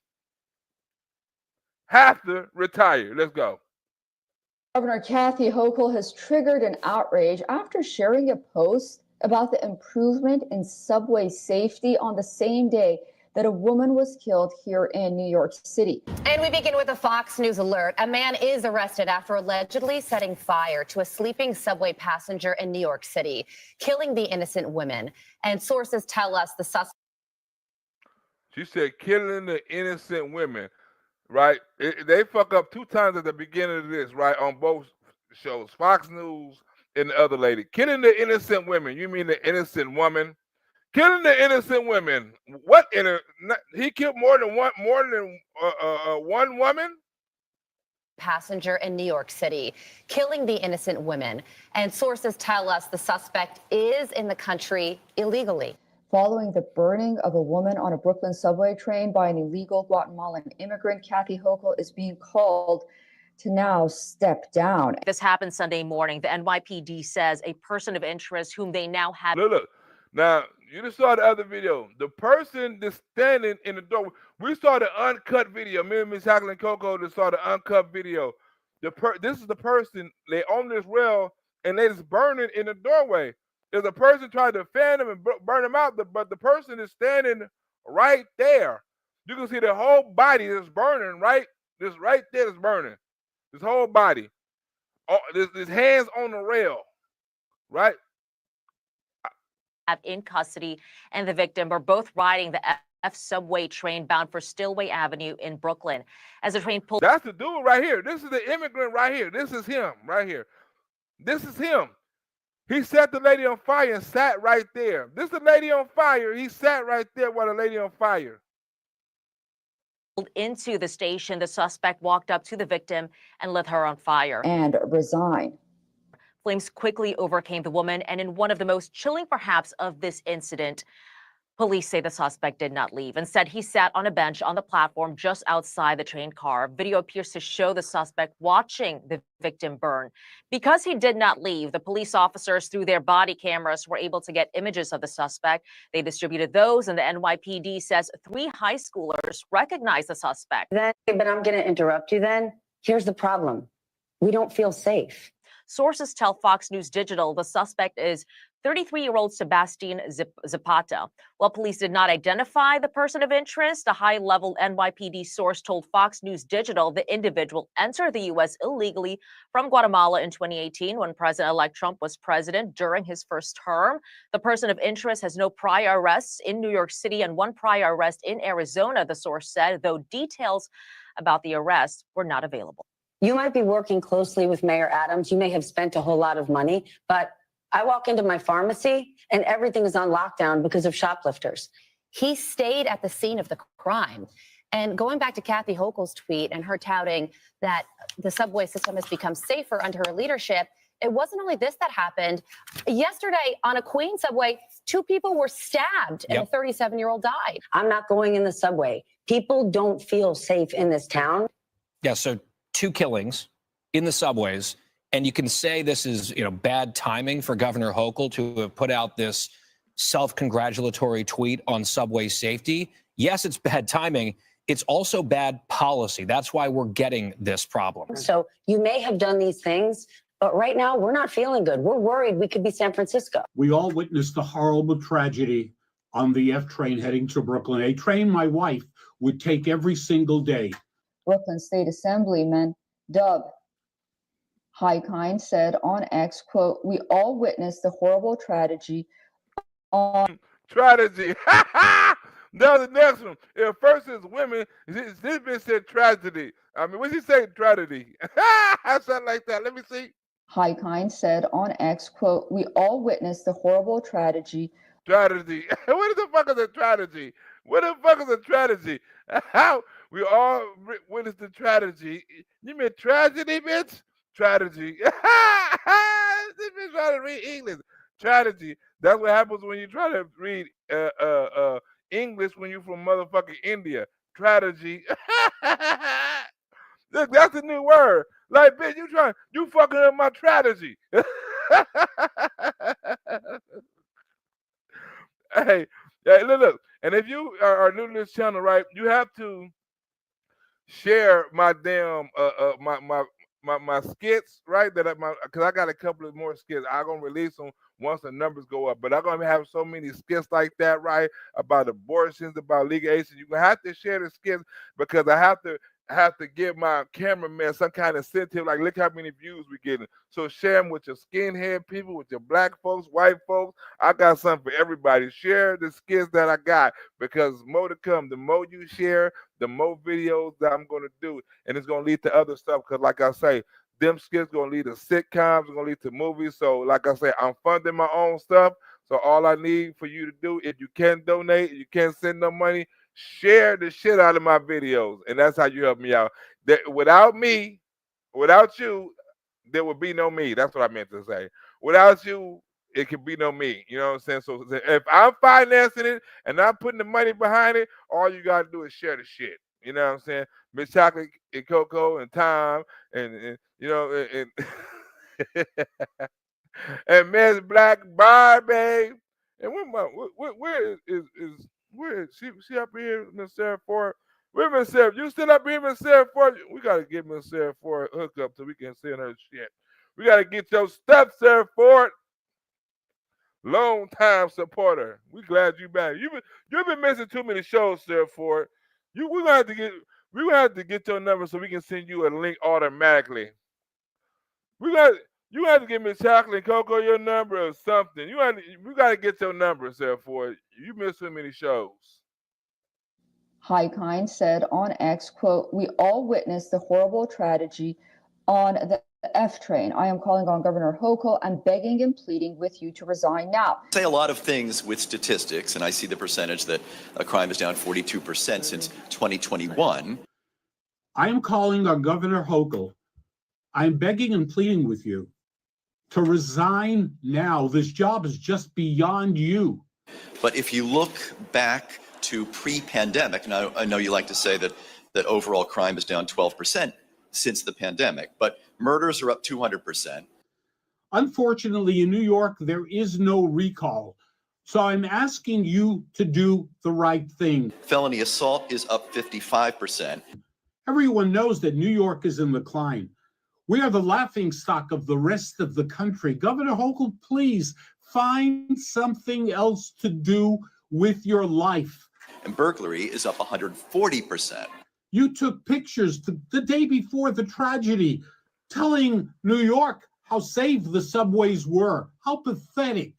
have to retire. Let's go. Governor Kathy Hochul has triggered an outrage after sharing a post about the improvement in subway safety on the same day that a woman was killed here in New York City. And we begin with a Fox News alert. A man is arrested after allegedly setting fire to a sleeping subway passenger in New York City, killing the innocent women. And sources tell us the suspect. She said killing the innocent women, right? They fuck up 2 times at the beginning of this, right? On both shows, Fox News and the other lady. Killing the innocent women. You mean the innocent woman? Killing the innocent women. What he killed more than one woman? Passenger in New York City, killing the innocent women. And sources tell us the suspect is in the country illegally. Following the burning of a woman on a Brooklyn subway train by an illegal Guatemalan immigrant, Kathy Hochul is being called to now step down. This happened Sunday morning. The NYPD says a person of interest whom they now have. Look. Now, you just saw the other video. The person that's standing in the door. We saw the uncut video. Me and Miss Jacqueline Coco just saw the uncut video. This is the person. They own this rail, and they just burning in the doorway. There's a person trying to fan them and burn them out, but the person is standing right there. You can see the whole body is burning, right? This right there is burning. This whole body. Oh, there's hands on the rail, right? In custody, and the victim were both riding the F subway train bound for Stillway Avenue in Brooklyn. As the train pulled. That's the dude right here. This is the immigrant right here. This is him right here. This is him. He set the lady on fire and sat right there. This is the lady on fire. He sat right there while the lady on fire. Into the station, the suspect walked up to the victim and lit her on fire. And resign. Flames quickly overcame the woman, and in one of the most chilling, perhaps, of this incident, police say the suspect did not leave. Instead, he sat on a bench on the platform just outside the train car. Video appears to show the suspect watching the victim burn. Because he did not leave, the police officers, through their body cameras, were able to get images of the suspect. They distributed those, and the NYPD says 3 high schoolers recognized the suspect. But I'm going to interrupt you then. Here's the problem. We don't feel safe. Sources tell Fox News Digital the suspect is 33-year-old Sebastian Zapata. While police did not identify the person of interest, a high-level NYPD source told Fox News Digital the individual entered the U.S. illegally from Guatemala in 2018 when President-elect Trump was president during his first term. The person of interest has no prior arrests in New York City and 1 prior arrest in Arizona, the source said, though details about the arrest were not available. You might be working closely with Mayor Adams. You may have spent a whole lot of money, but I walk into my pharmacy and everything is on lockdown because of shoplifters. He stayed at the scene of the crime. And going back to Kathy Hochul's tweet and her touting that the subway system has become safer under her leadership, it wasn't only this that happened. Yesterday on a Queens subway, 2 people were stabbed and a 37-year-old died. I'm not going in the subway. People don't feel safe in this town. Yeah, so 2 killings in the subways, and you can say this is, bad timing for Governor Hochul to have put out this self-congratulatory tweet on subway safety. Yes, it's bad timing. It's also bad policy. That's why we're getting this problem. So you may have done these things, but right now we're not feeling good. We're worried we could be San Francisco. We all witnessed the horrible tragedy on the F train heading to Brooklyn, a train my wife would take every single day. Brooklyn State Assemblyman Doug Highkind said on X, quote, "We all witnessed the horrible tragedy on..." Tragedy. Now the next one. If first is women, this bitch said tragedy. I mean, what did he say? Tragedy. Something like that. Let me see. Highkind said on X, quote, "We all witnessed the horrible tragedy." Tragedy. What the fuck is a tragedy? What the fuck is a tragedy? How we all witnessed the tragedy. You mean tragedy, bitch? Tragedy. This bitch trying to read English. Tragedy. That's what happens when you try to read English when you're from motherfucking India. Tragedy. Look, that's a new word. Like, bitch, you fucking up my tragedy. Hey, look. And if you are new to this channel, right, you have to share my damn my skits, right? Because I got a couple of more skits. I'm gonna release them once the numbers go up. But I'm gonna have so many skits like that, right? About abortions, about legalization. You're gonna have to share the skits because I have to give my cameraman some kind of incentive. Like, look how many views we're getting. So share them with your skinhead people, with your black folks, white folks. I got something for everybody. Share the skits that I got because more to come. The more you share, the more videos that I'm gonna do, and it's gonna lead to other stuff. Because, like I say, them skits gonna lead to sitcoms, gonna lead to movies. So, like I say, I'm funding my own stuff. So all I need for you to do, if you can't donate, you can't send no money, share the shit out of my videos, and that's how you help me out. That without me, without you, there would be no me. That's what I meant to say. Without you, it could be no me. You know what I'm saying? So if I'm financing it and I'm putting the money behind it, all you gotta do is share the shit. You know what I'm saying? Miss Chocolate and Coco and Tom and you know and and Miss Black Barbie. And where is she up here, Miss Sarah Ford? Where Miss Sarah? You still up here, Miss Sarah Ford? We gotta get Miss Sarah Ford hooked up so we can send her shit. We gotta get your stuff, Sarah Ford. Long time supporter. We glad you back. You've been missing too many shows, Sarah Ford. We're gonna have to get your number so we can send you a link automatically. You have to give Miss Chocolate and Coco your number or something. We got to get your number, Sarah Ford. You missed so many shows. Highkind said on X, quote, "We all witnessed the horrible tragedy on the F train. I am calling on Governor Hochul and begging and pleading with you to resign now." Say a lot of things with statistics, and I see the percentage that crime is down 42% since 2021. I am calling on Governor Hochul. I'm begging and pleading with you to resign now. This job is just beyond you. But if you look back to pre-pandemic, and I know you like to say that overall crime is down 12% since the pandemic, but murders are up 200%. Unfortunately, in New York, there is no recall. So I'm asking you to do the right thing. Felony assault is up 55%. Everyone knows that New York is in decline. We are the laughingstock of the rest of the country. Governor Hochul, please find something else to do with your life. And burglary is up 140%. You took pictures the day before the tragedy, telling New York how safe the subways were. How pathetic.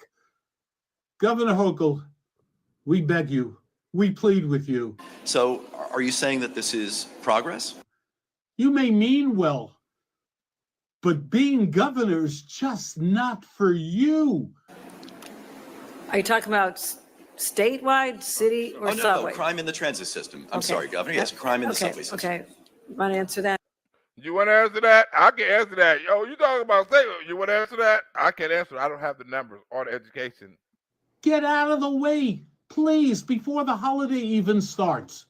Governor Hochul, we beg you, we plead with you. So are you saying that this is progress? You may mean well, but being governor is just not for you. Are you talking about statewide, city, or subway? No, crime in the transit system. I'm sorry, Governor. Yes, crime in the subway system. Okay, want to answer that? You want to answer that? I can answer that. Yo, you talking about state? You want to answer that? I can't answer. I don't have the numbers or the education. Get out of the way, please, before the holiday even starts.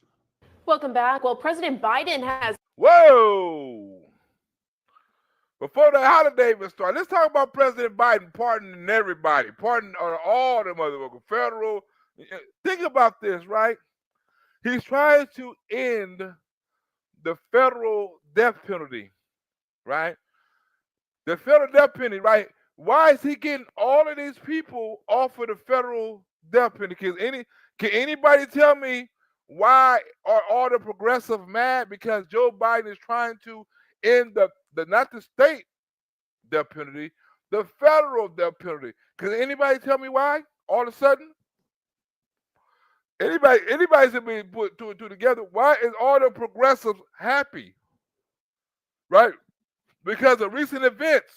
Welcome back. Well, President Biden has. Whoa! Before the holiday even starts, let's talk about President Biden pardoning everybody, pardoning all the motherfuckers, federal. Think about this, right? He's trying to end the federal death penalty, right? The federal death penalty, right? Why is he getting all of these people off of the federal death penalty? Can anybody tell me why are all the progressives mad? Because Joe Biden is trying to end the not the state death penalty, the federal death penalty. Can anybody tell me why? All of a sudden, anybody's been put two and two together. Why is all the progressives happy? Right? Because of recent events.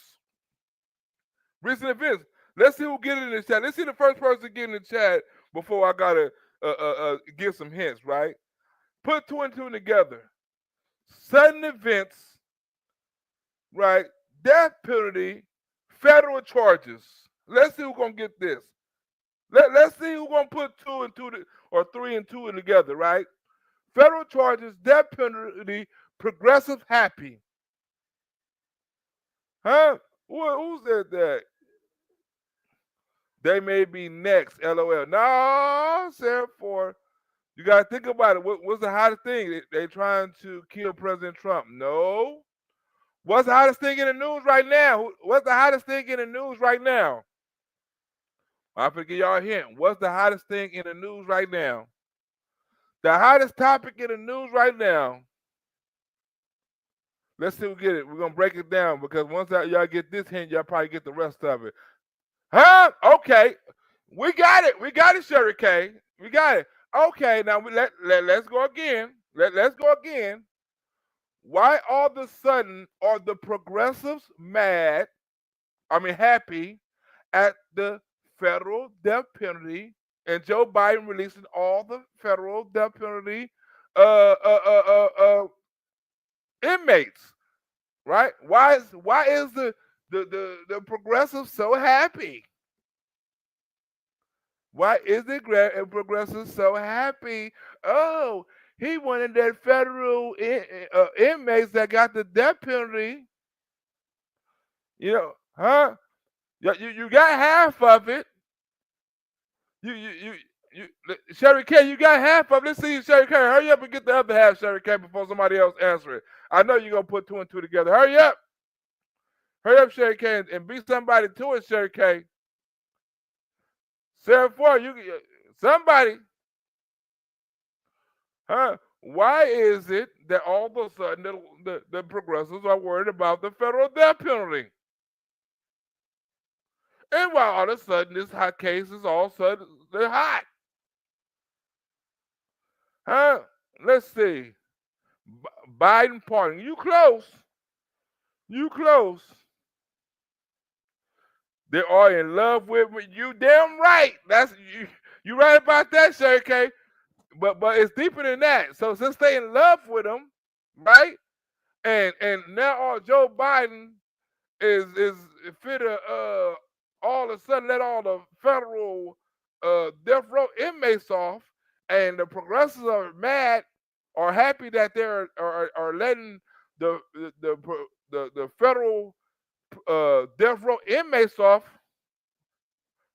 Recent events. Let's see who get it in the chat. Let's see the first person get in the chat before I gotta give some hints. Right? Put two and two together. Sudden events. Right? Death penalty. Federal charges. Let's see who's gonna get this. Let's see who's gonna put two and two or three and two together. Right? Federal charges. Death penalty. Progressive happy. Huh? Who said that? They may be next, LOL. No, Sarah Ford. You got to think about it. What's the hottest thing? They trying to kill President Trump. No. What's the hottest thing in the news right now? What's the hottest thing in the news right now? I'm going to give y'all a hint. What's the hottest thing in the news right now? The hottest topic in the news right now. Let's see if we get it. We're going to break it down because once y'all get this hint, y'all probably get the rest of it. Huh? Okay. We got it. We got it, Sherry K. We got it. Okay, now let's go again. Let's go again. Why all of a sudden are the progressives happy at the federal death penalty and Joe Biden releasing all the federal death penalty inmates, right? Why is the progressives so happy? Why is the progressive so happy? Oh, he wanted that federal inmates that got the death penalty. You know, huh? You got half of it. You Sherry K, you got half of it. Let's see, Sherry K, hurry up and get the other half, Sherry K, before somebody else answer it. I know you're gonna put 2 and 2 together. Hurry up, Sherry K, and be somebody to it, Sherry K. Sarah Ford, somebody. Huh? Why is it that all of a sudden the progressives are worried about the federal death penalty? And why all of a sudden this hot case is all of a sudden they're hot? Huh? Let's see. Biden pardon. You close. You close. They are in love with me. You damn right. That's you right about that, Sherry K. But it's deeper than that. So since they in love with him, right? And now Joe Biden is fit to all of a sudden let all the federal death row inmates off, and the progressives are mad or happy that they're are letting the federal death row inmates off.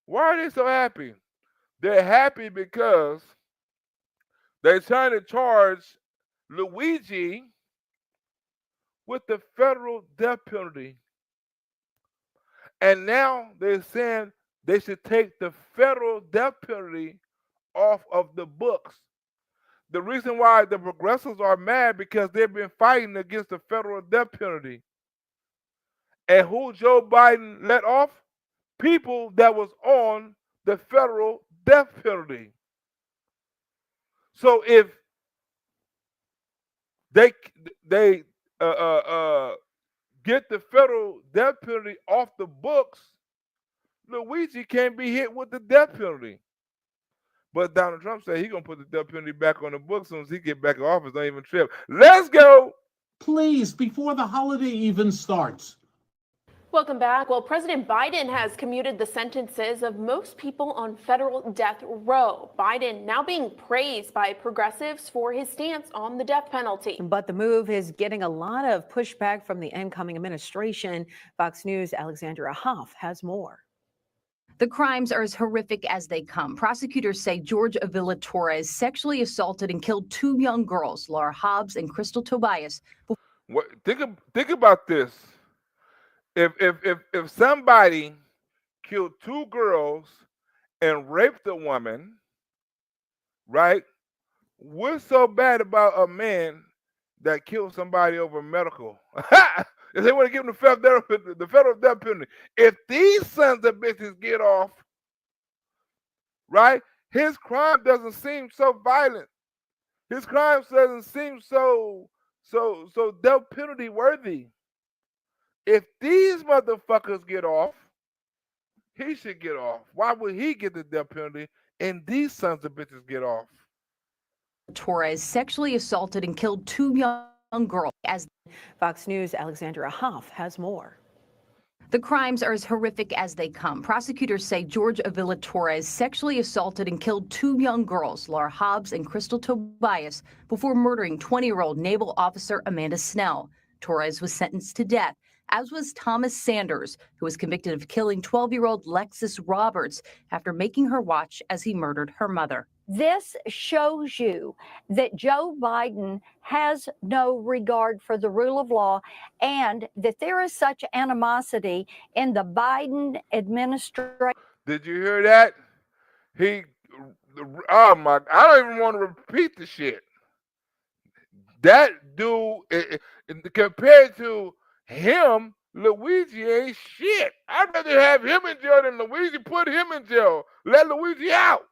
Why are they so happy? They're happy because they're trying to charge Luigi with the federal death penalty. And now they're saying they should take the federal death penalty off of the books. The reason why the progressives are mad because they've been fighting against the federal death penalty. And who Joe Biden let off? People that was on the federal death penalty. So if they get the federal death penalty off the books, Luigi can't be hit with the death penalty. But Donald Trump said he's going to put the death penalty back on the books as soon as he get back in office. Don't even trip. Let's go. Please, before the holiday even starts. Welcome back. Well, President Biden has commuted the sentences of most people on federal death row. Biden now being praised by progressives for his stance on the death penalty. But the move is getting a lot of pushback from the incoming administration. Fox News' Alexandra Hoff has more. The crimes are as horrific as they come. Prosecutors say George Avila Torres sexually assaulted and killed 2 young girls, Laura Hobbs and Crystal Tobias. Think about this. If somebody killed 2 girls and raped a woman, right? What's so bad about a man that killed somebody over medical? If they want to give him the federal death penalty, if these sons of bitches get off, right? His crime doesn't seem so violent. His crime doesn't seem so death penalty worthy. If these motherfuckers get off, he should get off. Why would he get the death penalty and these sons of bitches get off? Torres sexually assaulted and killed 2 young girls. As Fox News' Alexandra Hoff has more. The crimes are as horrific as they come. Prosecutors say George Avila Torres sexually assaulted and killed 2 young girls, Laura Hobbs and Crystal Tobias, before murdering 20-year-old naval officer Amanda Snell. Torres was sentenced to death, as was Thomas Sanders, who was convicted of killing 12-year-old Lexis Roberts after making her watch as he murdered her mother. This shows you that Joe Biden has no regard for the rule of law and that there is such animosity in the Biden administration. Did you hear that? He, oh my, I don't even want to repeat the shit. That dude, compared to him, Luigi ain't shit. I'd rather have him in jail than Luigi. Put him in jail. Let Luigi out.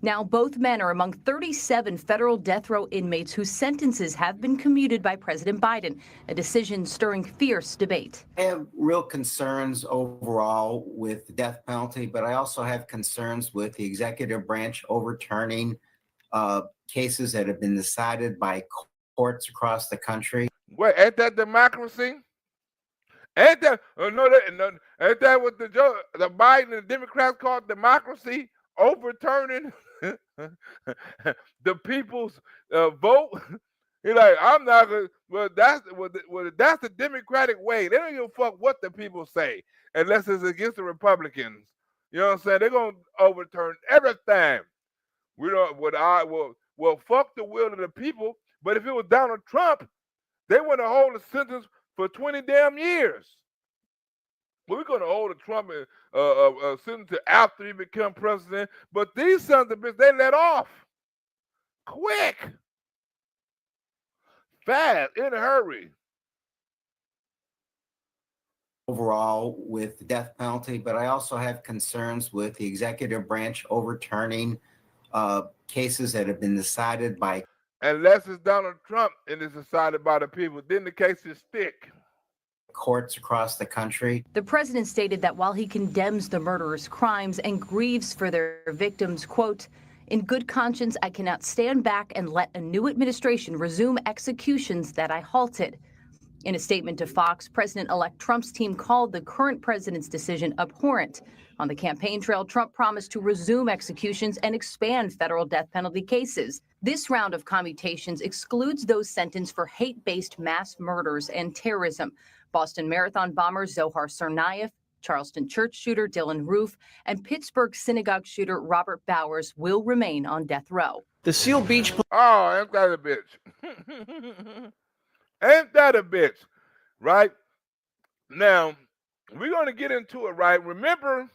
Now, both men are among 37 federal death row inmates whose sentences have been commuted by President Biden, a decision stirring fierce debate. I have real concerns overall with the death penalty, but I also have concerns with the executive branch overturning cases that have been decided by courts across the country. What, ain't that democracy? Ain't that, no, ain't that what the Biden and the Democrats call democracy? Overturning the people's vote. He's like, I'm not gonna. Well, that's the Democratic way. They don't give a fuck what the people say unless it's against the Republicans. You know what I'm saying? They're gonna overturn everything. We don't. Well, fuck the will of the people. But if it was Donald Trump, they want to hold a sentence for 20 damn years. Well, we're going to hold a Trump sentence to after he become president. But these sons of bitches, they let off quick, fast, in a hurry. Overall with the death penalty, but I also have concerns with the executive branch overturning cases that have been decided by. Unless it's Donald Trump and it's decided by the people, then the cases stick. Courts across the country. The president stated that while he condemns the murderers' crimes and grieves for their victims, quote, in good conscience, I cannot stand back and let a new administration resume executions that I halted. In a statement to Fox, President-elect Trump's team called the current president's decision abhorrent. On the campaign trail, Trump promised to resume executions and expand federal death penalty cases. This round of commutations excludes those sentenced for hate-based mass murders and terrorism. Boston Marathon bomber Zohar Tsarnaev, Charleston church shooter Dylan Roof, and Pittsburgh synagogue shooter Robert Bowers will remain on death row. The Seal Beach. Oh, ain't that a bitch? Ain't that a bitch? Right? Now, we're going to get into it, right? Remember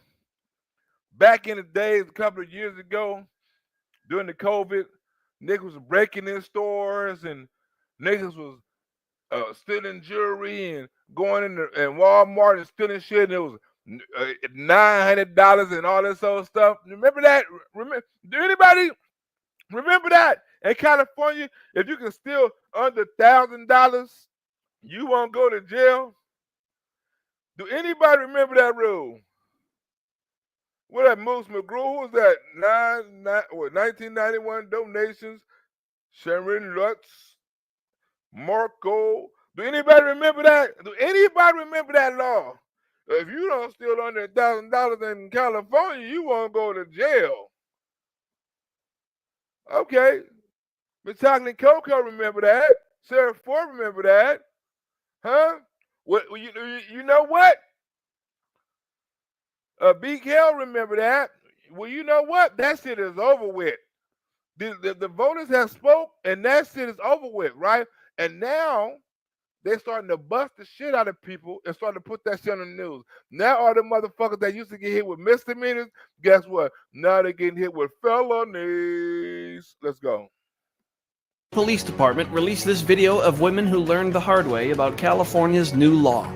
back in the days, a couple of years ago, during the COVID, niggas was breaking in stores and niggas was stealing jewelry and going in and Walmart and stealing shit, and it was $900 and all this other stuff. Remember that? Do anybody remember that? In California, if you can steal under $1,000, you won't go to jail. Do anybody remember that rule? What that Moose McGrew was that? 1991 donations. Sharon Lutz, Marco. Do anybody remember that? Do anybody remember that law? If you don't steal under $1,000 in California, you won't go to jail. Okay. Miss Chocolate Coco remember that. Sarah Ford remember that. Huh? What you know what? Big Hell remember that. Well, you know what? That shit is over with. The voters have spoke, and that shit is over with, right? And now they're starting to bust the shit out of people and starting to put that shit on the news. Now all the motherfuckers that used to get hit with misdemeanors, guess what? Now they're getting hit with felonies. Let's go. Police Department released this video of women who learned the hard way about California's new law.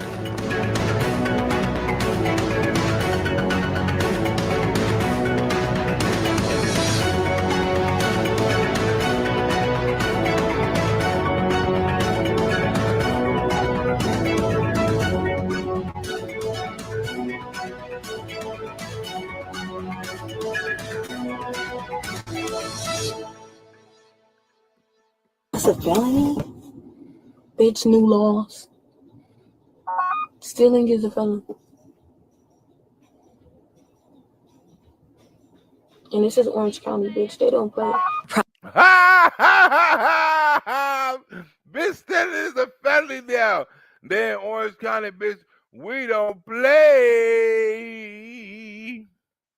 That's a felony? Bitch, new laws. Stealing is a felony. And this is Orange County, bitch. They don't play. Bitch, stealing is a felony now. They in Orange County, bitch. We don't play.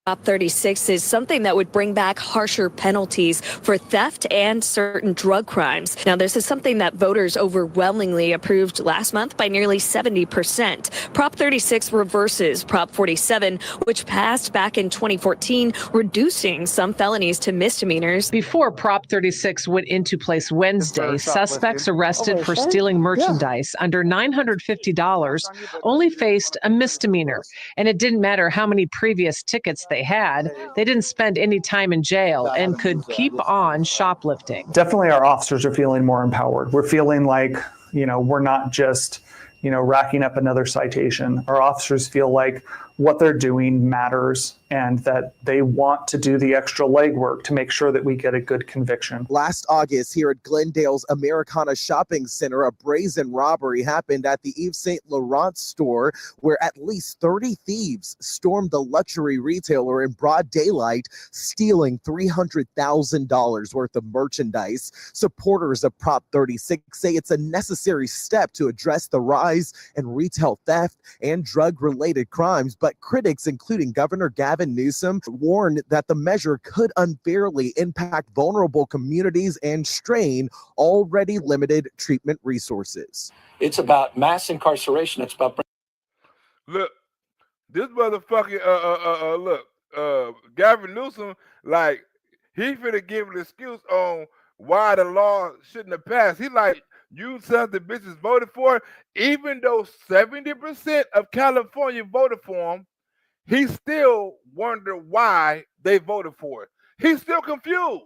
Prop 36 is something that would bring back harsher penalties for theft and certain drug crimes. Now, this is something that voters overwhelmingly approved last month by nearly 70%. Prop 36 reverses Prop 47, which passed back in 2014, reducing some felonies to misdemeanors. Before Prop 36 went into place Wednesday, suspects arrested for stealing merchandise under $950 only faced a misdemeanor. And it didn't matter how many previous tickets they had, they didn't spend any time in jail and could keep on shoplifting. Definitely our officers are feeling more empowered. We're feeling like, we're not just, racking up another citation. Our officers feel like what they're doing matters and that they want to do the extra legwork to make sure that we get a good conviction. Last August here at Glendale's Americana Shopping Center, a brazen robbery happened at the Yves Saint Laurent store where at least 30 thieves stormed the luxury retailer in broad daylight, stealing $300,000 worth of merchandise. Supporters of Prop 36 say it's a necessary step to address the rise in retail theft and drug-related crimes, but critics, including Governor Gavin Newsom, warned that the measure could unfairly impact vulnerable communities and strain already limited treatment resources. It's about mass incarceration. It's about look, this motherfucking Gavin Newsom, like, he finna give an excuse on why the law shouldn't have passed. He like, you sons of bitches voted for it, even though 70% of California voted for him. He still wonder why they voted for it. He's still confused.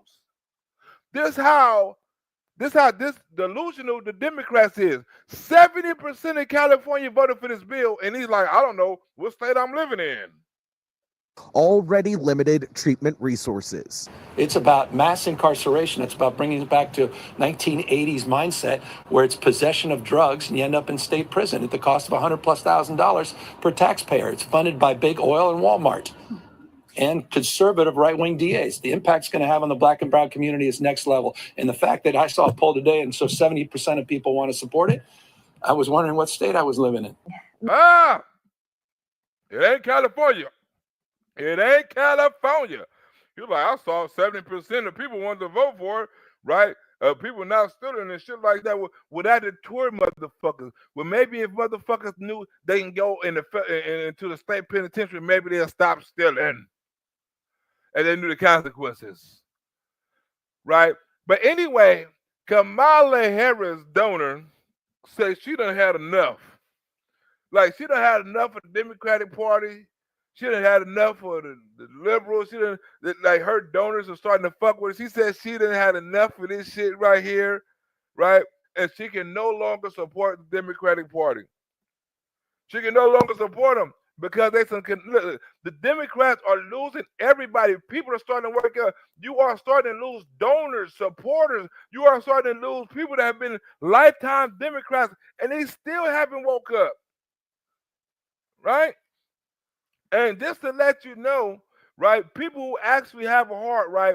This how delusional the Democrats is. 70% of California voted for this bill, and he's like, I don't know what state I'm living in. Already limited treatment resources. It's about mass incarceration. It's about bringing it back to 1980s mindset where it's possession of drugs and you end up in state prison at the cost of $100,000+ per taxpayer. It's funded by big oil and Walmart and conservative right-wing DAs. The impact's going to have on the black and brown community is next level. And the fact that I saw a poll today and so 70% of people want to support it, I was wondering what state I was living in. It ain't California. It ain't California. You're like, I saw 70% of people wanted to vote for it, right? People now stealing and shit like that. Well, that deter motherfuckers. Well, maybe if motherfuckers knew they can go into the state penitentiary, maybe they'll stop stealing. And they knew the consequences, right? But anyway, Kamala Harris donor says she done had enough. Like, she done had enough of the Democratic Party. She done had enough of the liberals. She done, like, her donors are starting to fuck with her. She said she done had enough of this shit right here, right? And she can no longer support the Democratic Party. She can no longer support them because the Democrats are losing everybody. People are starting to work out. You are starting to lose donors, supporters. You are starting to lose people that have been lifetime Democrats, and they still haven't woke up, right? And just to let you know, right, people who actually have a heart, right,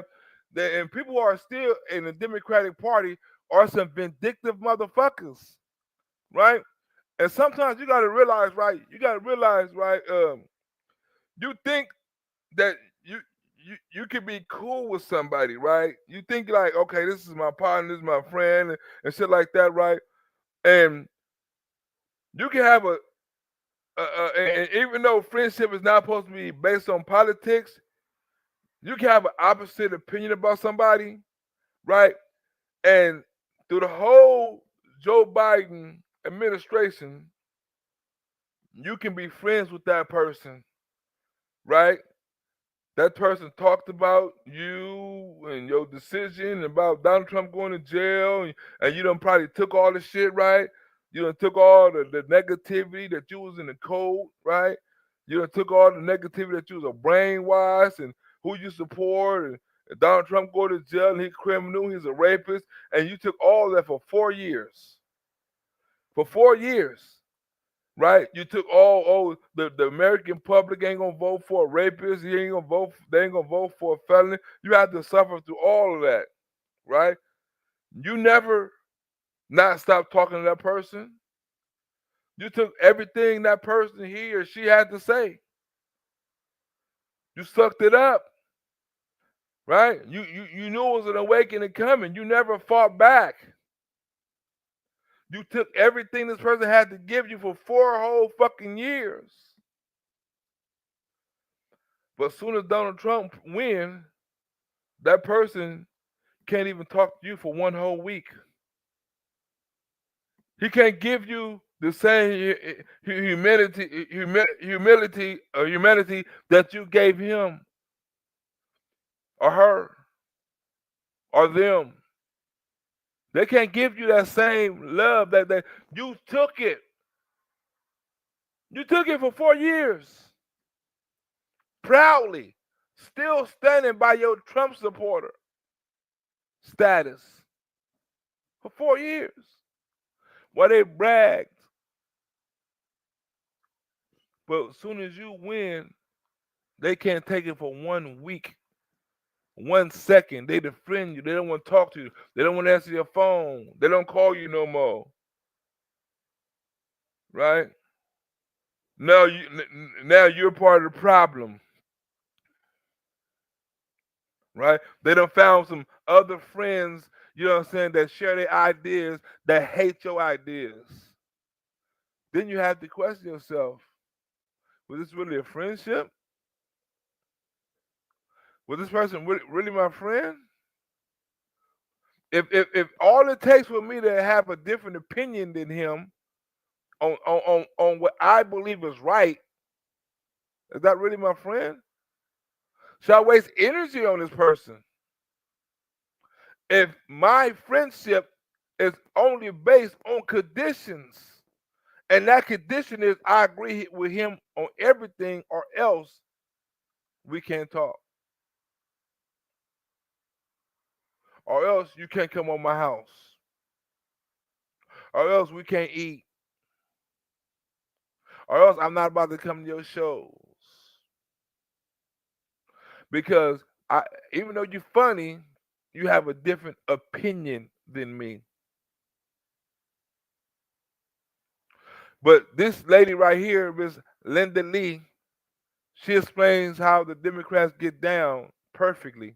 and people who are still in the Democratic Party are some vindictive motherfuckers, right? And sometimes you got to realize, right, you think that you can be cool with somebody, right? You think like, okay, this is my partner, this is my friend, and shit like that, right? And you can have and even though friendship is not supposed to be based on politics, you can have an opposite opinion about somebody, right? And through the whole Joe Biden administration, you can be friends with that person, right? That person talked about you and your decision about Donald Trump going to jail, and you done probably took all the shit, right? You done took all the negativity that you was in the code, right? You done took all the negativity that you was a brainwashed and who you support, and Donald Trump go to jail and he's criminal, he's a rapist, and you took all that for 4 years. For 4 years, right? You took the American public ain't gonna vote for a rapist, they ain't gonna vote for a felon. You have to suffer through all of that, right? You never not stop talking to that person. You took everything that person, he or she had to say. You sucked it up, right? You knew it was an awakening coming. You never fought back. You took everything this person had to give you for 4 whole fucking years. But as soon as Donald Trump wins, that person can't even talk to you for 1 whole week. He can't give you the same humanity that you gave him or her or them. They can't give you that same love that you took it. You took it for 4 years. Proudly. Still standing by your Trump supporter status for 4 years. While they bragged. But as soon as you win, they can't take it for 1 week. 1 second. They defriend you. They don't want to talk to you. They don't want to answer your phone. They don't call you no more. Right? Now you're part of the problem. Right? They done found some other friends, you know what I'm saying, that share their ideas, that hate your ideas. Then you have to question yourself, was this really a friendship? Was this person really my friend? If all it takes for me to have a different opinion than him on what I believe is right, is that really my friend? Should I waste energy on this person? If my friendship is only based on conditions, and that condition is I agree with him on everything or else we can't talk. Or else you can't come on my house. Or else we can't eat. Or else I'm not about to come to your shows. Because even though you're funny, you have a different opinion than me. But this lady right here, Ms. Linda Lee, she explains how the Democrats get down perfectly.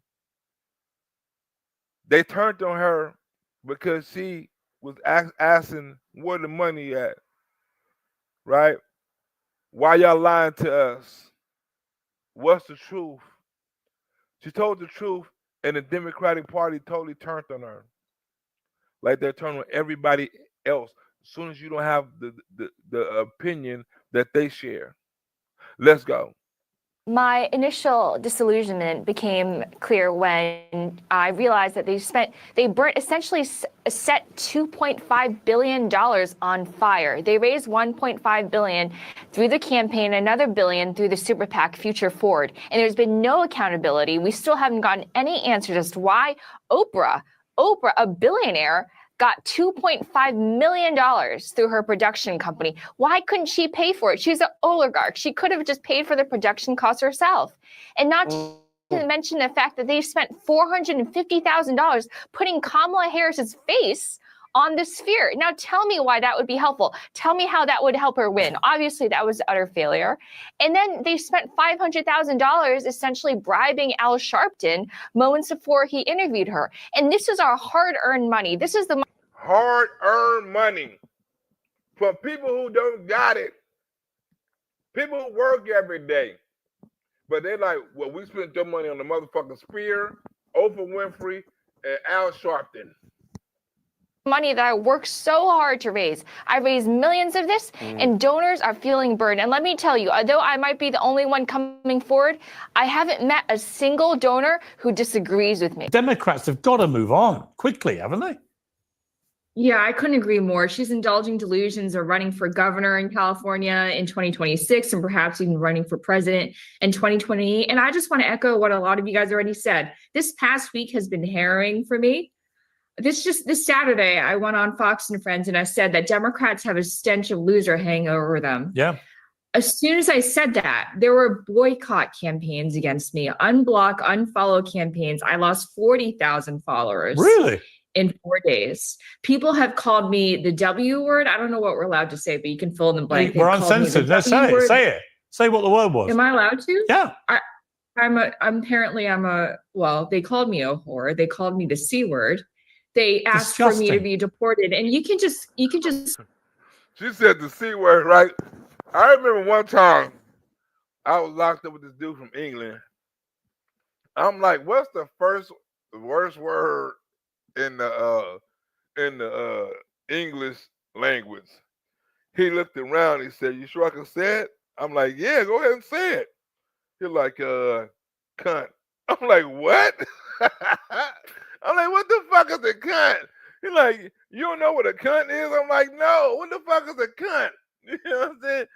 They turned on her because she was asking where the money at, right? Why y'all lying to us? What's the truth? She told the truth, and the Democratic Party totally turned on her. Like they're turning on everybody else as soon as you don't have the opinion that they share. Let's go. My initial disillusionment became clear when I realized that they burnt essentially set $2.5 billion on fire. They raised $1.5 billion through the campaign, another billion through the super PAC Future Forward. And there's been no accountability. We still haven't gotten any answers as to why Oprah, a billionaire, got $2.5 million through her production company. Why couldn't she pay for it? She's an oligarch. She could have just paid for the production costs herself. And not to mention the fact that they spent $450,000 putting Kamala Harris's face on the sphere. Now tell me why that would be helpful. Tell me how that would help her win. Obviously, that was utter failure. And then they spent $500,000 essentially bribing Al Sharpton moments before he interviewed her. And this is our hard-earned money. This is the hard-earned money for people who don't got it. People who work every day. But they're like, well, we spent their money on the motherfucking Spear, Oprah Winfrey, and Al Sharpton. Money that I worked so hard to raise. I raised millions of this, and donors are feeling burned. And let me tell you, although I might be the only one coming forward, I haven't met a single donor who disagrees with me. Democrats have got to move on quickly, haven't they? Yeah, I couldn't agree more. She's indulging delusions of running for governor in California in 2026 and perhaps even running for president in 2028. And I just want to echo what a lot of you guys already said. This past week has been harrowing for me. This Saturday, I went on Fox and Friends and I said that Democrats have a stench of loser hanging over them. Yeah. As soon as I said that, there were boycott campaigns against me, unblock, unfollow campaigns. I lost 40,000 followers. Really? In 4 days. People have called me the W word. I don't know what we're allowed to say, but you can fill in the blank. We're uncensored. Let's say it. Say it. Say what the word was. Am I allowed to? Yeah. well, they called me a whore. They called me the C word. They asked for me to be deported. And you can just She said the C word, right? I remember one time I was locked up with this dude from England. I'm like, what's the worst word in the English language? He looked around, he said, "You sure I can say it?" I'm like, "Yeah, go ahead and say it." He's like, cunt. I'm like, what? I'm like, what the fuck is a cunt? He's like, you don't know what a cunt is? I'm like, no, what the fuck is a cunt? You know what I'm saying?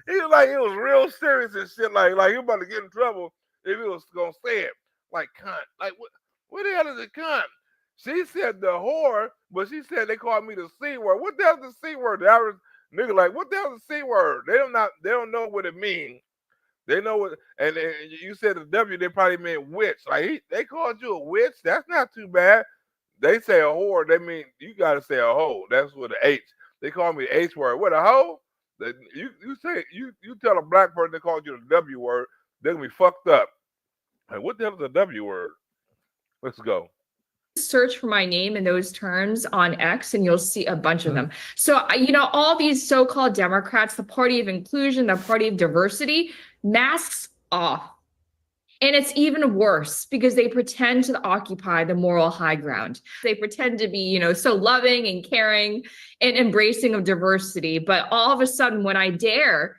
He was like, it was real serious and shit. Like he was about to get in trouble if he was gonna say it. Like cunt. Like what the hell is a cunt? She said the whore, but she said they called me the C word. What the hell is the C word? The average nigga like, what the hell is the C word? They don't know what it means. They know what, and you said the W, they probably meant witch. Like they called you a witch. That's not too bad. They say a whore, they mean you gotta say a hoe. That's with the H. They call me the H word. What, a hoe? You tell a black person they called you the W word, they're gonna be fucked up. Like, what the hell is a W word? Let's go. Search for my name in those terms on X and you'll see a bunch of them. So, all these so-called Democrats, the party of inclusion, the party of diversity, masks off. And it's even worse because they pretend to occupy the moral high ground. They pretend to be, so loving and caring and embracing of diversity. But all of a sudden, when I dare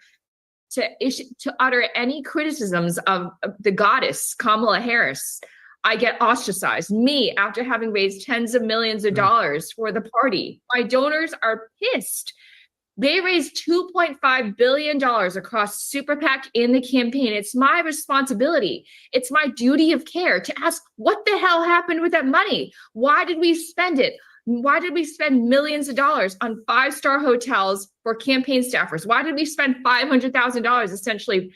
to utter any criticisms of the goddess, Kamala Harris, I get ostracized. Me, after having raised tens of millions of dollars for the party, my donors are pissed. They raised $2.5 billion across Super PAC in the campaign. It's my responsibility. It's my duty of care to ask what the hell happened with that money? Why did we spend it? Why did we spend millions of dollars on 5-star hotels for campaign staffers? Why did we spend $500,000 essentially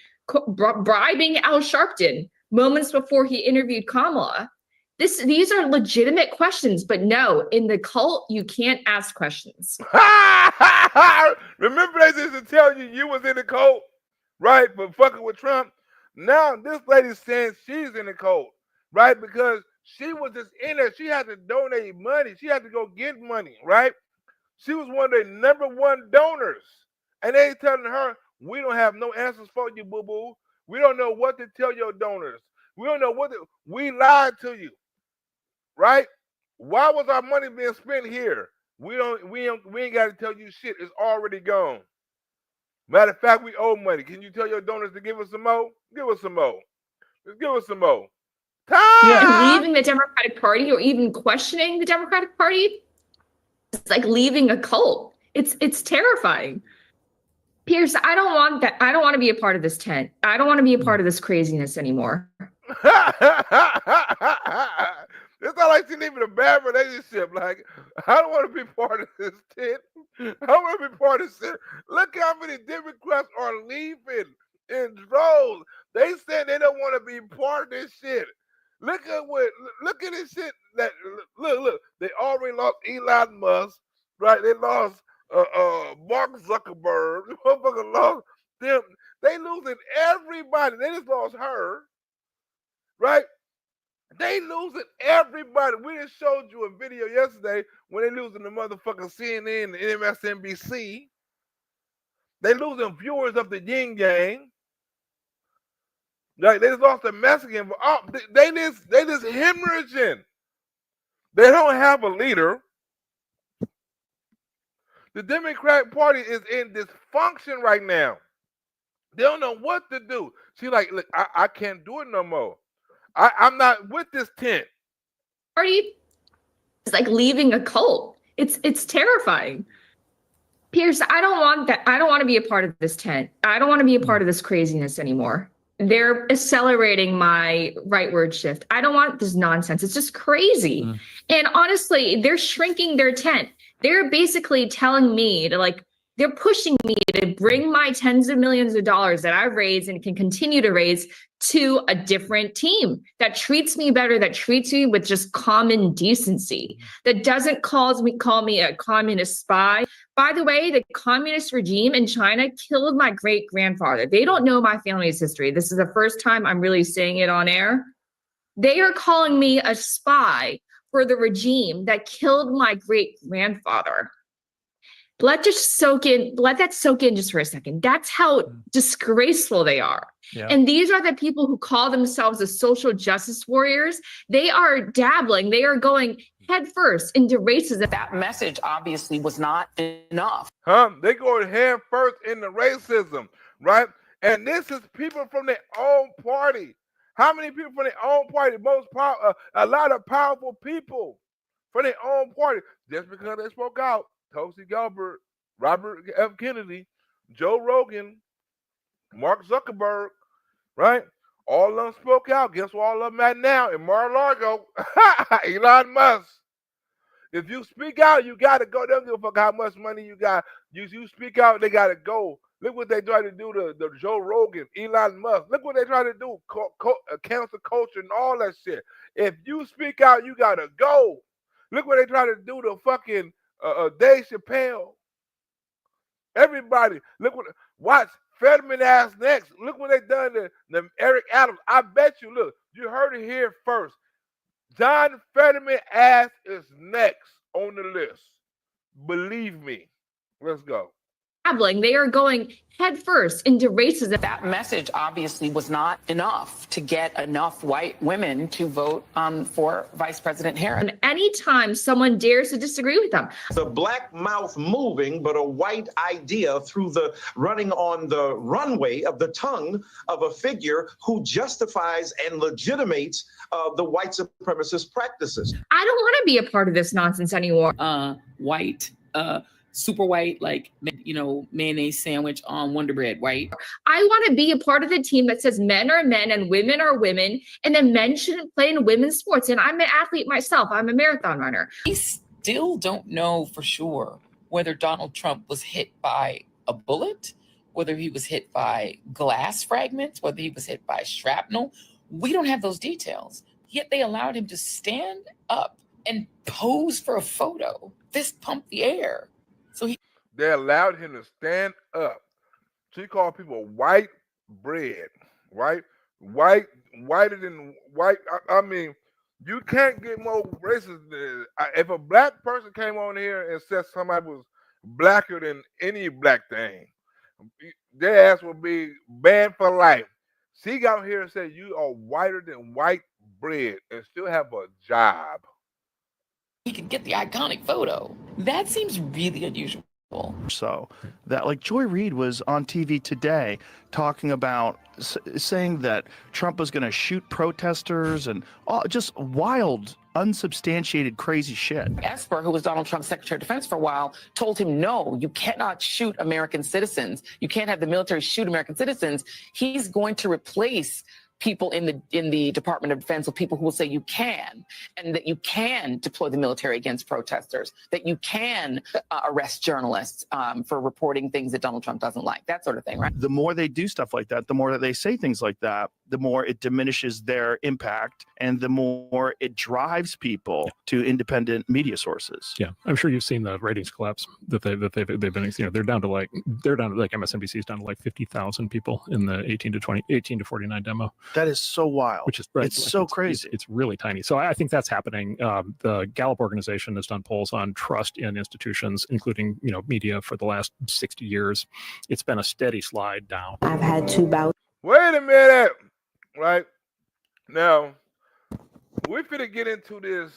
bribing Al Sharpton moments before he interviewed Kamala? These are legitimate questions, but no, in the cult, you can't ask questions. Remember they used to tell you was in the cult, right, for fucking with Trump? Now this lady's saying she's in the cult, right, because she was just in there. She had to donate money. She had to go get money, right? She was one of the #1 donors. And they telling her, we don't have no answers for you, boo-boo. We don't know what to tell your donors. We don't know we lied to you. Right? Why was our money being spent here? We ain't got to tell you shit. It's already gone. Matter of fact, we owe money. Can you tell your donors to give us some more? Give us some more. Just give us some more. And leaving the Democratic Party or even questioning the Democratic Party, it's like leaving a cult. It's terrifying. Pierce, I don't want that. I don't want to be a part of this tent. I don't want to be a part of this craziness anymore. It's not like she's leaving a bad relationship. Like, I don't want to be part of this tent. I don't want to be part of this tent. Look how many Democrats are leaving in droves. They said they don't want to be part of this shit. Look at this shit. Look. They already lost Elon Musk, right? They lost Mark Zuckerberg. The motherfucker lost them. They losing everybody. They just lost her, right? They losing everybody. We just showed you a video yesterday when they losing the motherfucking CNN and MSNBC. They losing viewers of the Yin Yang. Like, they just lost the Mexican. They just hemorrhaging. They don't have a leader. The Democratic Party is in dysfunction right now. They don't know what to do. She's like, look, I can't do it no more. I'm not with this tent. Party is like leaving a cult. It's terrifying. Pierce, I don't want that. I don't want to be a part of this tent. I don't want to be a part of this craziness anymore. They're accelerating my rightward shift. I don't want this nonsense. It's just crazy. And honestly, they're shrinking their tent. They're basically telling me to they're pushing me to bring my tens of millions of dollars that I've raised and can continue to raise to a different team that treats me better, that treats me with just common decency, that doesn't call me a communist spy By the way, the communist regime in China killed my great-grandfather. They don't know my family's history. This is the first time I'm really saying it on air. They are calling me a spy for the regime that killed my great-grandfather. Let that soak in just for a second. That's how disgraceful they are. Yeah. And these are the people who call themselves the social justice warriors. They are dabbling. They are going headfirst into racism. That message obviously was not enough. They go head first into racism, right? And this is people from their own party. How many people from their own party? A lot of powerful people from their own party. Just because they spoke out. Tulsi Gabbard, Robert F. Kennedy, Joe Rogan, Mark Zuckerberg, right? All of them spoke out. Guess what all of them at now? In Mar-a-Lago, Elon Musk. If you speak out, you got to go. They don't give a fuck how much money you got. You speak out, they got to go. Look what they try to do to the Joe Rogan, Elon Musk. Look what they try to do, cancel culture and all that shit. If you speak out, you got to go. Look what they try to do to fucking Dave Chappelle. Everybody, watch Fetterman ass next. Look what they done to Eric Adams. I bet you, look, you heard it here first. John Fetterman ass is next on the list. Believe me. Let's go. They are going headfirst into racism. That message obviously was not enough to get enough white women to vote for Vice President Harris. And anytime someone dares to disagree with them. The black mouth moving, but a white idea through the running on the runway of the tongue of a figure who justifies and legitimates the white supremacist practices. I don't want to be a part of this nonsense anymore. White, super white, like, mayonnaise sandwich on Wonder Bread, right? I want to be a part of the team that says men are men and women are women, and then men shouldn't play in women's sports. And I'm an athlete myself. I'm a marathon runner. We still don't know for sure whether Donald Trump was hit by a bullet, whether he was hit by glass fragments, whether he was hit by shrapnel. We don't have those details. Yet they allowed him to stand up and pose for a photo, fist pump the air. They allowed him to stand up. So he called people white bread, right? Whiter than white. I mean, you can't get more racist than if a black person came on here and said somebody was blacker than any black thing, their ass would be banned for life. She got here and said you are whiter than white bread and still have a job. He could get the iconic photo. That seems really unusual. So that, like, Joy Reid was on TV today talking about saying that Trump was going to shoot protesters and just wild, unsubstantiated, crazy shit. Esper, who was Donald Trump's Secretary of Defense for a while, told him, no, you cannot shoot American citizens. You can't have the military shoot American citizens. He's going to replace people in the Department of Defense with people who will say you can, and that you can deploy the military against protesters, that you can arrest journalists for reporting things that Donald Trump doesn't like, that sort of thing, right? The more they do stuff like that, the more that they say things like that, the more it diminishes their impact and the more it drives people to independent media sources. Yeah, I'm sure you've seen the ratings collapse that they've been, they're down to like MSNBC's down to like 50,000 people in the 18 to 49 demo. That is so wild. Which is right, it's so crazy. It's really tiny. So I think that's happening. The Gallup organization has done polls on trust in institutions, including media, for the last 60 years. It's been a steady slide down. I've had 2 bouts. Wait a minute. Right now, we're finna get into this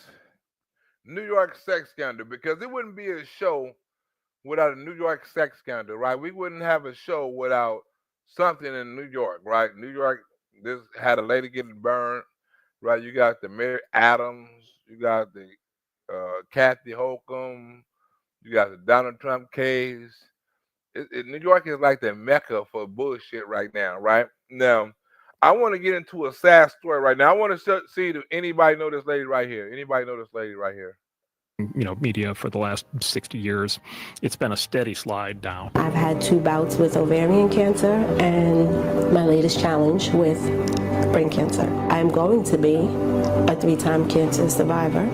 New York sex scandal because it wouldn't be a show without a New York sex scandal, right? We wouldn't have a show without something in New York, right? New York, this had a lady getting burned, right? You got the Mary Adams, you got the Kathy Holcomb, you got the Donald Trump case. New York is like the mecca for bullshit right now, right? Now, I want to get into a sad story right now. I want to see if anybody know this lady right here. Anybody know this lady right here? Media for the last 60 years. It's been a steady slide down. I've had 2 bouts with ovarian cancer and my latest challenge with brain cancer. I'm going to be a 3-time cancer survivor.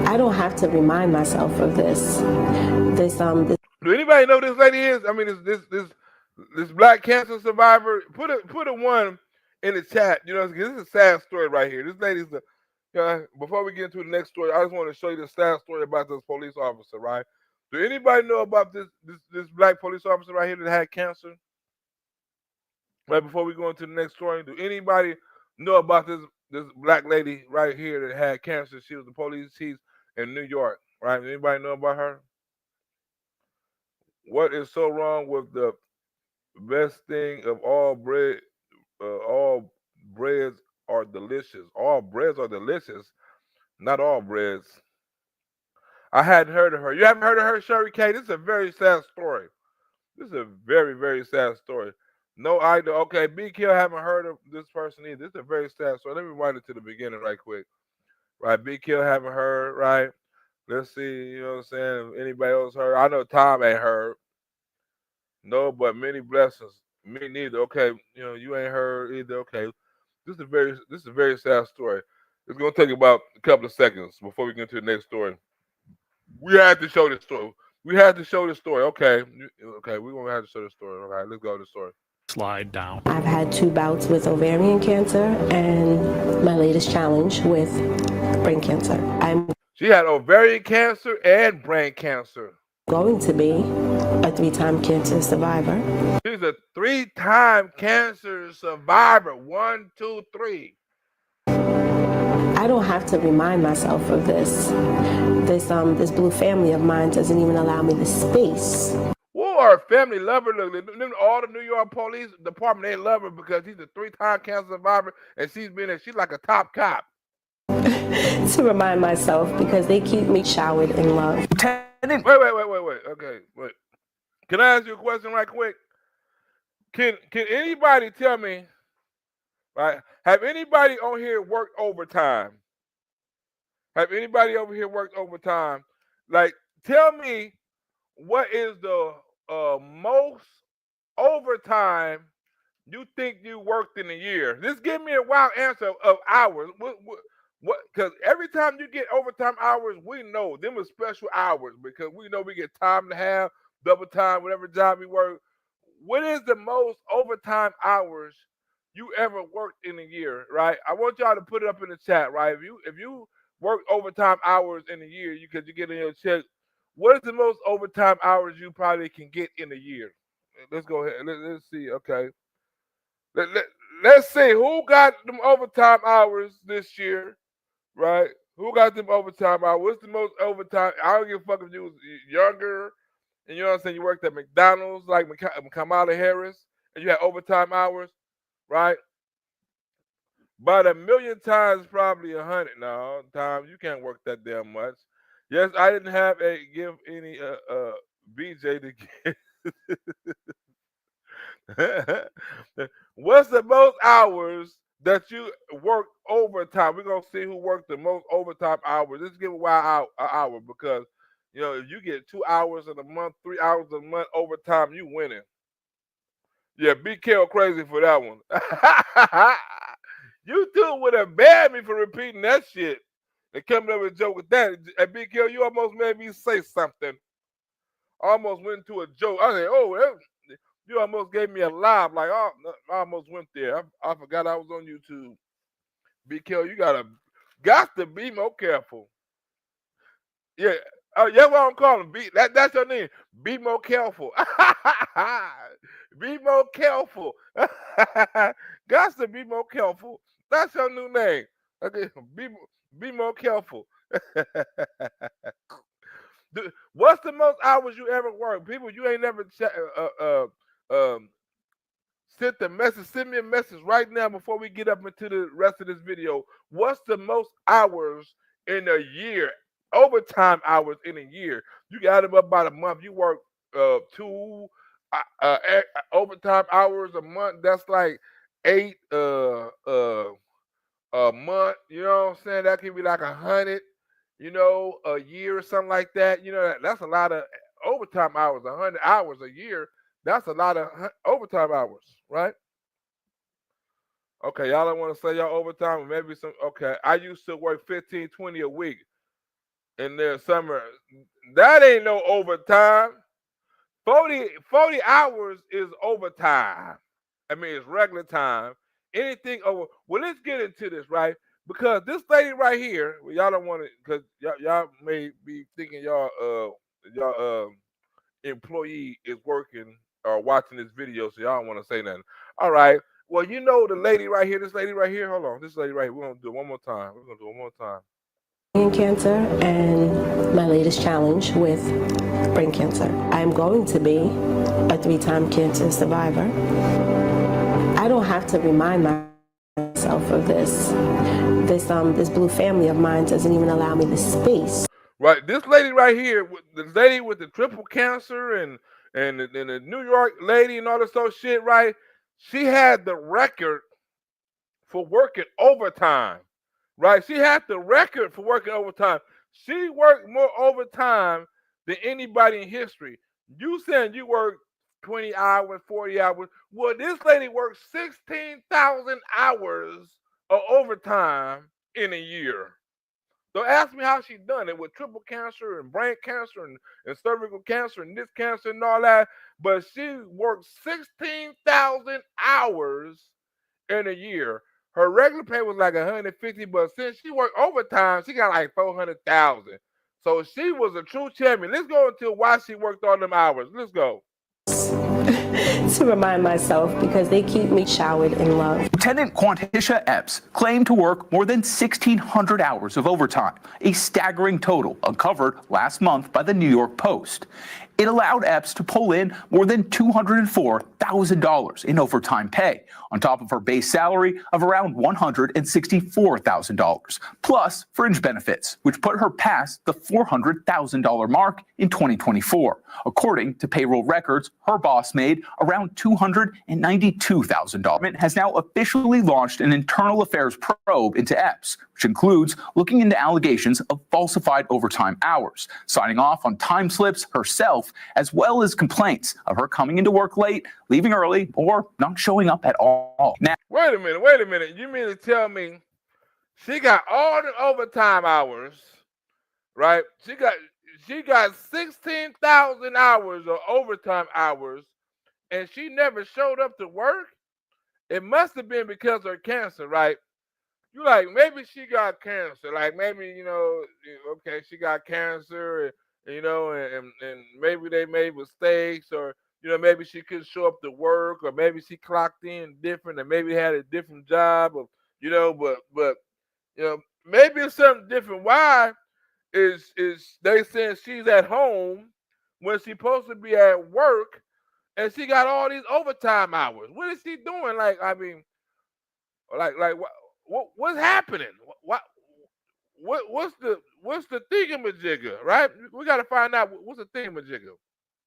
I I don't have to remind myself of this. Do anybody know who this lady is? I mean, this black cancer survivor. Put a one in the chat. You know, this is a sad story right here. This lady's before we get into the next story, I just want to show you the sad story about this police officer, right? Do anybody know about this black police officer right here that had cancer? Right before we go into the next story, do anybody know about this black lady right here that had cancer? She was the police chief in New York, right? Anybody know about her? What is so wrong with the best thing of all bread? All breads are delicious. All breads are delicious. Not all breads. I hadn't heard of her. You haven't heard of her, Sherry K? This is a very sad story. This is a very, very sad story. No idea. Okay, BQ, I haven't heard of this person either. This is a very sad story. Let me write it to the beginning right quick. Right, BQ, haven't heard, right? Let's see, you know what I'm saying? If anybody else heard? I know Tom ain't heard. No, but many blessings. Me neither. Okay, you know, you ain't heard either. Okay. This is a very sad story. It's gonna take about a couple of seconds before we get to the next story. We had to show this story. We had to show this story. Okay. Okay, we're gonna have to show this story. All right, let's go to the story. Slide down. I've had 2 bouts with ovarian cancer and my latest challenge with brain cancer. She had ovarian cancer and brain cancer. Going to be a 3-time cancer survivor. She's a 3-time cancer survivor. 1, 2, 3. I don't have to remind myself of this. This blue family of mine doesn't even allow me the space. Well, her family love her. Look, all the New York police department, they love her because she's a 3-time cancer survivor and she's like a top cop. To remind myself because they keep me showered in love. Wait. Okay, wait. Can I ask you a question right quick? Can anybody tell me, right? Have anybody on here worked overtime? Have anybody over here worked overtime? Like, tell me what is the most overtime you think you worked in a year? Just give me a wild answer of hours. What? Because every time you get overtime hours, we know them are special hours because we know we get time and a half, double time, whatever job we work. What is the most overtime hours you ever worked in a year? Right? I want y'all to put it up in the chat. Right? If you work overtime hours in a year, because you get in your check. What is the most overtime hours you probably can get in a year? Let's go ahead. Let's see. Okay. Let's see who got them overtime hours this year, right? Who got them overtime hours? What's the most overtime? I don't give a fuck if you was younger, and you know what I'm saying. You worked at McDonald's, like Kamala Harris, and you had overtime hours, right? About 1,000,000 times, probably 100. No, times you can't work that damn much. Yes, I didn't have a give any BJ to get. What's the most hours that you work overtime? We're gonna see who worked the most overtime hours. Let's give a wild hour because you know if you get 2 hours in a month, 3 hours a month overtime, you winning. Yeah, be careful crazy for that one. You two would have banned me for repeating that shit and coming up with a joke with that. And Big Kill, you almost made me say something. I almost went into a joke. I said, oh, you almost gave me a laugh. Like, oh, I almost went there. I forgot I was on YouTube. Big Kill, you got to be more careful. Yeah. Oh, yeah, what I'm calling. That's your name. Be more careful. Be more careful. Got to be more careful. That's your new name. Okay, be more careful. What's the most hours you ever worked? People, you ain't never sent the message. Send me a message right now before we get up into the rest of this video. What's the most hours in a year? Overtime hours in a year. You got them up about a month. You work 2 overtime hours a month. That's like 8 a month. You know what I'm saying? That could be like 100. You know, a year or something like that. You know, that's a lot of overtime hours. 100 hours a year. That's a lot of overtime hours, right? Okay, y'all don't want to say y'all overtime or maybe some. Okay, I used to work 15, 20 a week. in their summer. That ain't no overtime. 40 hours is overtime. I mean, it's regular time. Anything over. Well, let's get into this, right? Because this lady right here, well, y'all don't want to, because y'all may be thinking y'all employee is working or watching this video, so y'all don't want to say nothing. All right. Well, you know the lady right here, this lady right here. Hold on, this lady right here. We're gonna do it one more time. We're gonna do it one more time. Brain cancer and my latest challenge with brain cancer. I'm going to be a 3-time cancer survivor. I don't have to remind myself of this. This blue family of mine doesn't even allow me the space. Right, this lady right here, the lady with the triple cancer and the New York lady and all this other shit, right? She had the record for working overtime, right? She had the record for working overtime. She worked more overtime than anybody in history. You saying you worked 20 hours, 40 hours. Well, this lady worked 16,000 hours of overtime in a year. Don't ask me how she done it with triple cancer and brain cancer and cervical cancer and this cancer and all that. But she worked 16,000 hours in a year. Her regular pay was like 150, but since she worked overtime, she got like 400,000. So she was a true champion. Let's go into why she worked all them hours. Let's go. To remind myself because they keep me showered in love. Lieutenant Quantisha Epps claimed to work more than 1,600 hours of overtime, a staggering total uncovered last month by the New York Post. It allowed Epps to pull in more than $204,000 in overtime pay, on top of her base salary of around $164,000, plus fringe benefits, which put her past the $400,000 mark in 2024. According to payroll records, her boss made around $292,000. It has now officially launched an internal affairs probe into Epps, which includes looking into allegations of falsified overtime hours, signing off on time slips herself, as well as complaints of her coming into work late, leaving early, or not showing up at all. Now, wait a minute. You mean to tell me she got all the overtime hours, right? She got 16,000 hours of overtime hours, and she never showed up to work? It must have been because of her cancer, right? You like, maybe she got cancer. Like, maybe, okay, she got cancer, and maybe they made mistakes, or, maybe she couldn't show up to work, or maybe she clocked in different, and maybe had a different job, or, but maybe it's something different. Why is they saying she's at home when she's supposed to be at work, and she got all these overtime hours? What is she doing? Like, I mean, what's happening? What's the thingamajigger, right? We got to find out what's the thingamajigger.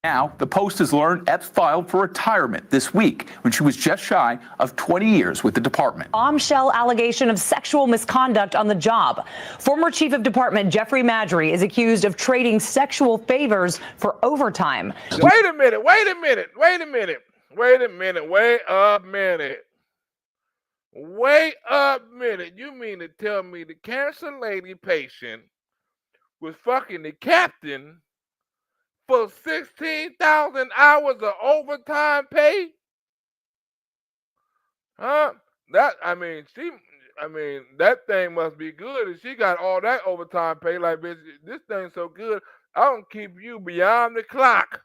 now, the Post has learned Epps filed for retirement this week when she was just shy of 20 years with the department. Bombshell allegation of sexual misconduct on the job. Former Chief of Department Jeffrey Madry is accused of trading sexual favors for overtime. Wait a minute. You mean to tell me the cancer lady patient was fucking the captain for 16,000 hours of overtime pay? Huh? That thing must be good. And she got all that overtime pay. Like, bitch, this thing's so good, I don't keep you beyond the clock.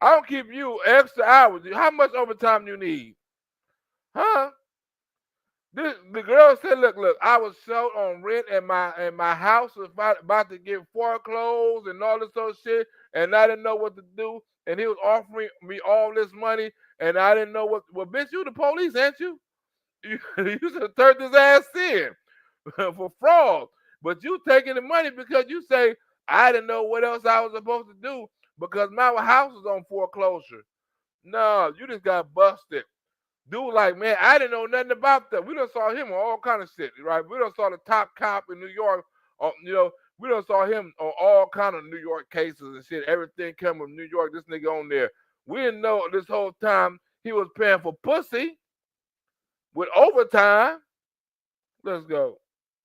I don't keep you extra hours. How much overtime you need? Huh? The girl said, look, I was short on rent, and my house was about to get foreclosed and all this other shit, and I didn't know what to do. And he was offering me all this money, and I didn't know what. Well, bitch, you the police, ain't you? You should have turned his ass in for fraud. But you taking the money because you say, I didn't know what else I was supposed to do because my house was on foreclosure. No, you just got busted. Dude, like, man, I didn't know nothing about that. We done saw him on all kind of shit, right? We done saw the top cop in New York. We done saw him on all kind of New York cases and shit. Everything come from New York. This nigga on there. We didn't know this whole time he was paying for pussy with overtime. Let's go.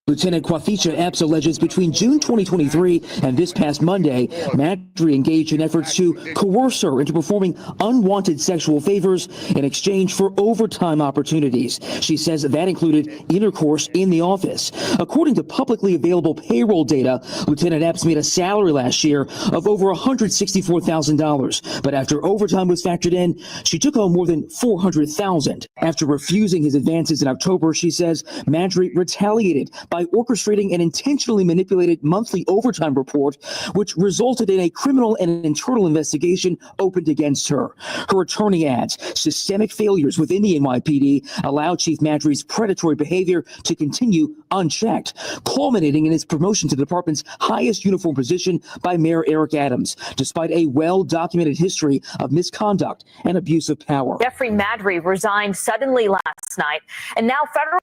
Lieutenant Quathisha Epps alleges between June 2023 and this past Monday, Madry engaged in efforts to coerce her into performing unwanted sexual favors in exchange for overtime opportunities. She says that included intercourse in the office. According to publicly available payroll data, Lieutenant Epps made a salary last year of over $164,000. But after overtime was factored in, she took home more than $400,000. After refusing his advances in October, she says Madry retaliated by orchestrating an intentionally manipulated monthly overtime report, which resulted in a criminal and internal investigation opened against her. Her attorney adds systemic failures within the NYPD allowed Chief Madry's predatory behavior to continue unchecked, culminating in his promotion to the department's highest uniform position by Mayor Eric Adams, despite a well-documented history of misconduct and abuse of power. Jeffrey Madry resigned suddenly last night, and now federal.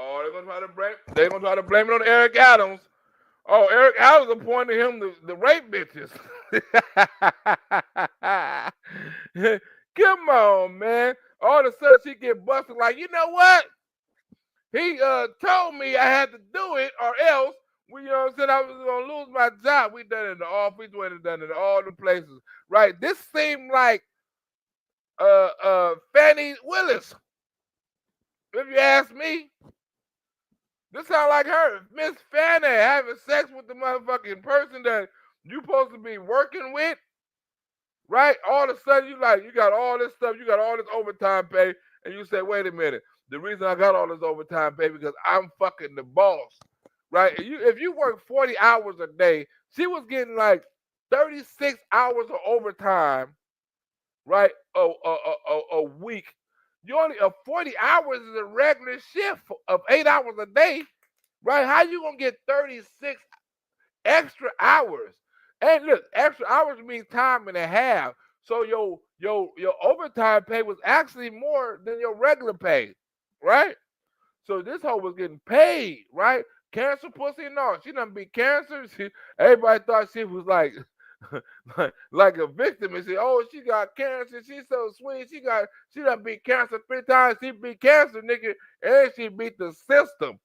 Oh, they're gonna try to blame it on Eric Adams. Oh, Eric Adams appointed him the rape bitches. Come on, man. All of a sudden she get busted like, you know what? He told me I had to do it or else we said I was gonna lose my job. We done it in the office, we done it in all the places. Right? This seemed like Fannie Willis. If you ask me. This sound like her, Miss Fanny, having sex with the motherfucking person that you supposed to be working with, right? All of a sudden, you got all this stuff, you got all this overtime pay, and you say, wait a minute, the reason I got all this overtime pay because I'm fucking the boss, right? If you work 40 hours a day, she was getting like 36 hours of overtime, right? A week. You only 40 hours is a regular shift of 8 hours a day, right? How you gonna get 36 extra hours? And look, extra hours means time and a half. So your overtime pay was actually more than your regular pay, right? So this hoe was getting paid, right? Cancer pussy, no, she done beat cancer. Everybody thought she was like like a victim and say, oh, she got cancer, she's so sweet, she done beat cancer 3 times, she beat cancer, nigga, and she beat the system.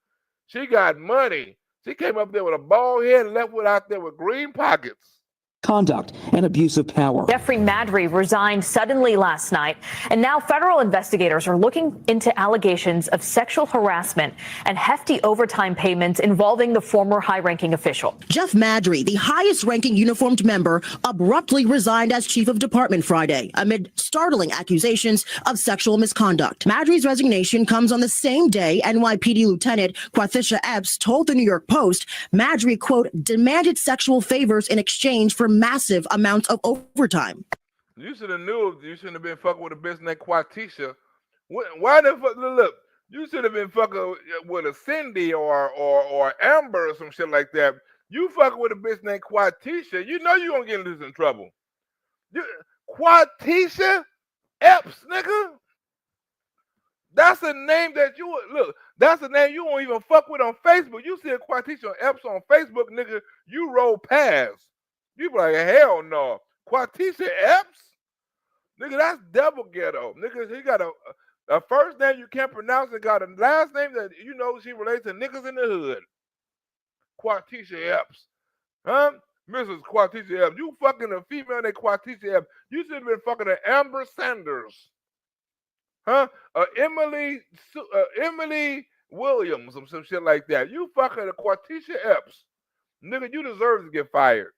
She got money. She came up there with a bald head and left out there with green pockets. Conduct and abuse of power. Jeffrey Madry resigned suddenly last night, and now federal investigators are looking into allegations of sexual harassment and hefty overtime payments involving the former high-ranking official. Jeff Madry, the highest-ranking uniformed member, abruptly resigned as chief of department Friday amid startling accusations of sexual misconduct. Madry's resignation comes on the same day NYPD Lieutenant Quathisha Epps told the New York Post Madry, quote, demanded sexual favors in exchange for massive amounts of overtime. You should have knew. You shouldn't have been fucking with a bitch named Quathisha. Why the fuck? Look, you should have been fucking with a Cindy or Amber or some shit like that. You fucking with a bitch named Quathisha. You know you gonna get into some trouble. Quathisha Epps, nigga. That's a name that you look. That's a name you won't even fuck with on Facebook. You see a Quathisha Epps on Facebook, nigga. You roll past. You be like, hell no. Quathisha Epps? Nigga, that's double ghetto. Nigga, he got a first name you can't pronounce and got a last name that you know she relates to niggas in the hood. Quathisha Epps. Huh? Mrs. Quathisha Epps. You fucking a female named Quathisha Epps. You should have been fucking an Amber Sanders. Huh? Emily Williams or some shit like that. You fucking a Quathisha Epps. Nigga, you deserve to get fired.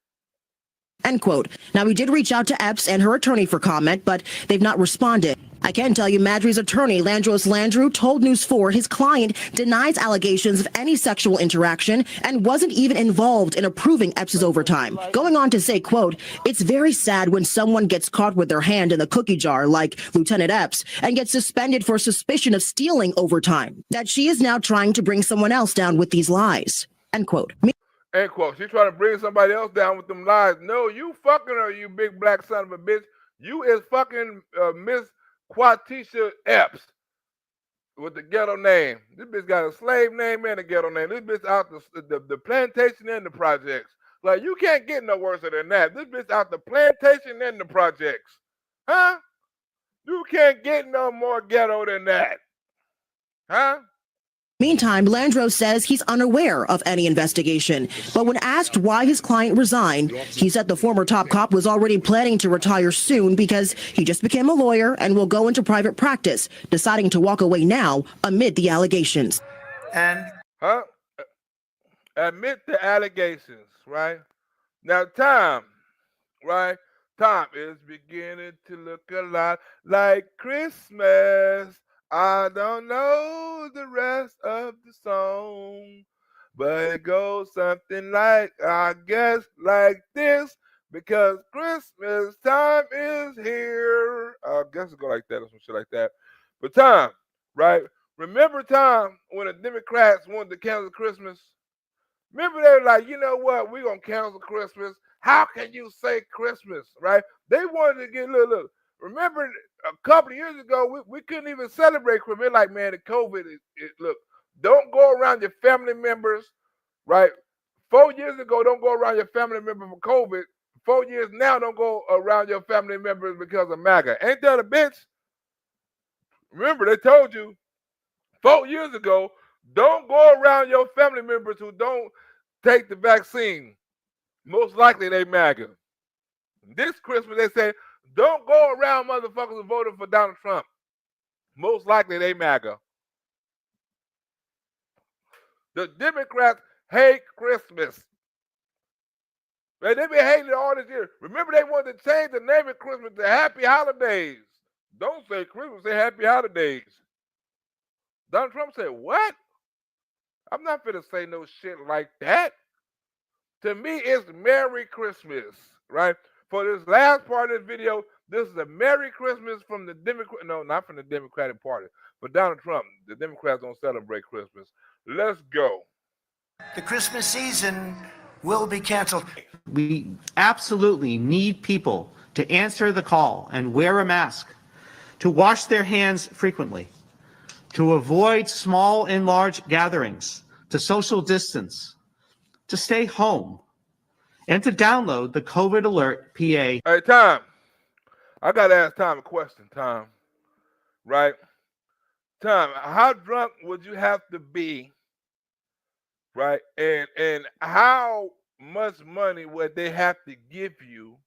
End quote. Now, we did reach out to Epps and her attorney for comment, but they've not responded. I can tell you Madry's attorney, Landros Landrew, told News 4 his client denies allegations of any sexual interaction and wasn't even involved in approving Epps' overtime. Going on to say, quote, it's very sad when someone gets caught with their hand in the cookie jar, like Lieutenant Epps, and gets suspended for suspicion of stealing overtime, that she is now trying to bring someone else down with these lies. End quote. End quote. She's trying to bring somebody else down with them lies. No, you fucking her, you big black son of a bitch. You is fucking Miss Quathisha Epps with the ghetto name. This bitch got a slave name and a ghetto name. This bitch out the plantation and the projects. Like, you can't get no worse than that. This bitch out the plantation and the projects. Huh? You can't get no more ghetto than that. Huh? Meantime, Landros says he's unaware of any investigation. But when asked why his client resigned, he said the former top cop was already planning to retire soon because he just became a lawyer and will go into private practice, deciding to walk away now amid the allegations. Admit the allegations, right? Now, time, right? Time is beginning to look a lot like Christmas. I don't know the rest of the song, but it goes something like, I guess, like this, because Christmas time is here. I guess it go like that or some shit like that. But time, right? Remember time when the Democrats wanted to cancel Christmas? Remember they were like, you know what, we're going to cancel Christmas. How can you say Christmas, right? They wanted to get, look. Remember a couple of years ago, we couldn't even celebrate Christmas. They're like, man, the COVID, look, don't go around your family members, right? 4 years ago, don't go around your family member for COVID. 4 years now, don't go around your family members because of MAGA. Ain't that a bitch? Remember, they told you 4 years ago, don't go around your family members who don't take the vaccine. Most likely they MAGA. This Christmas, they say, don't go around motherfuckers who voted for Donald Trump. Most likely they MAGA. The Democrats hate Christmas. They've been hating it all this year. Remember, they wanted to change the name of Christmas to Happy Holidays. Don't say Christmas, say Happy Holidays. Donald Trump said, what? I'm not finna say no shit like that. To me, it's Merry Christmas, right? For this last part of this video, this is a Merry Christmas from the Democrat. No, not from the Democratic Party, but Donald Trump. The Democrats don't celebrate Christmas. Let's go. The Christmas season will be canceled. We absolutely need people to answer the call and wear a mask, to wash their hands frequently, to avoid small and large gatherings, to social distance, to stay home, and to download the COVID Alert PA. Hey, Tom, I got to ask Tom a question, Tom, right? Tom, how drunk would you have to be, right? And how much money would they have to give you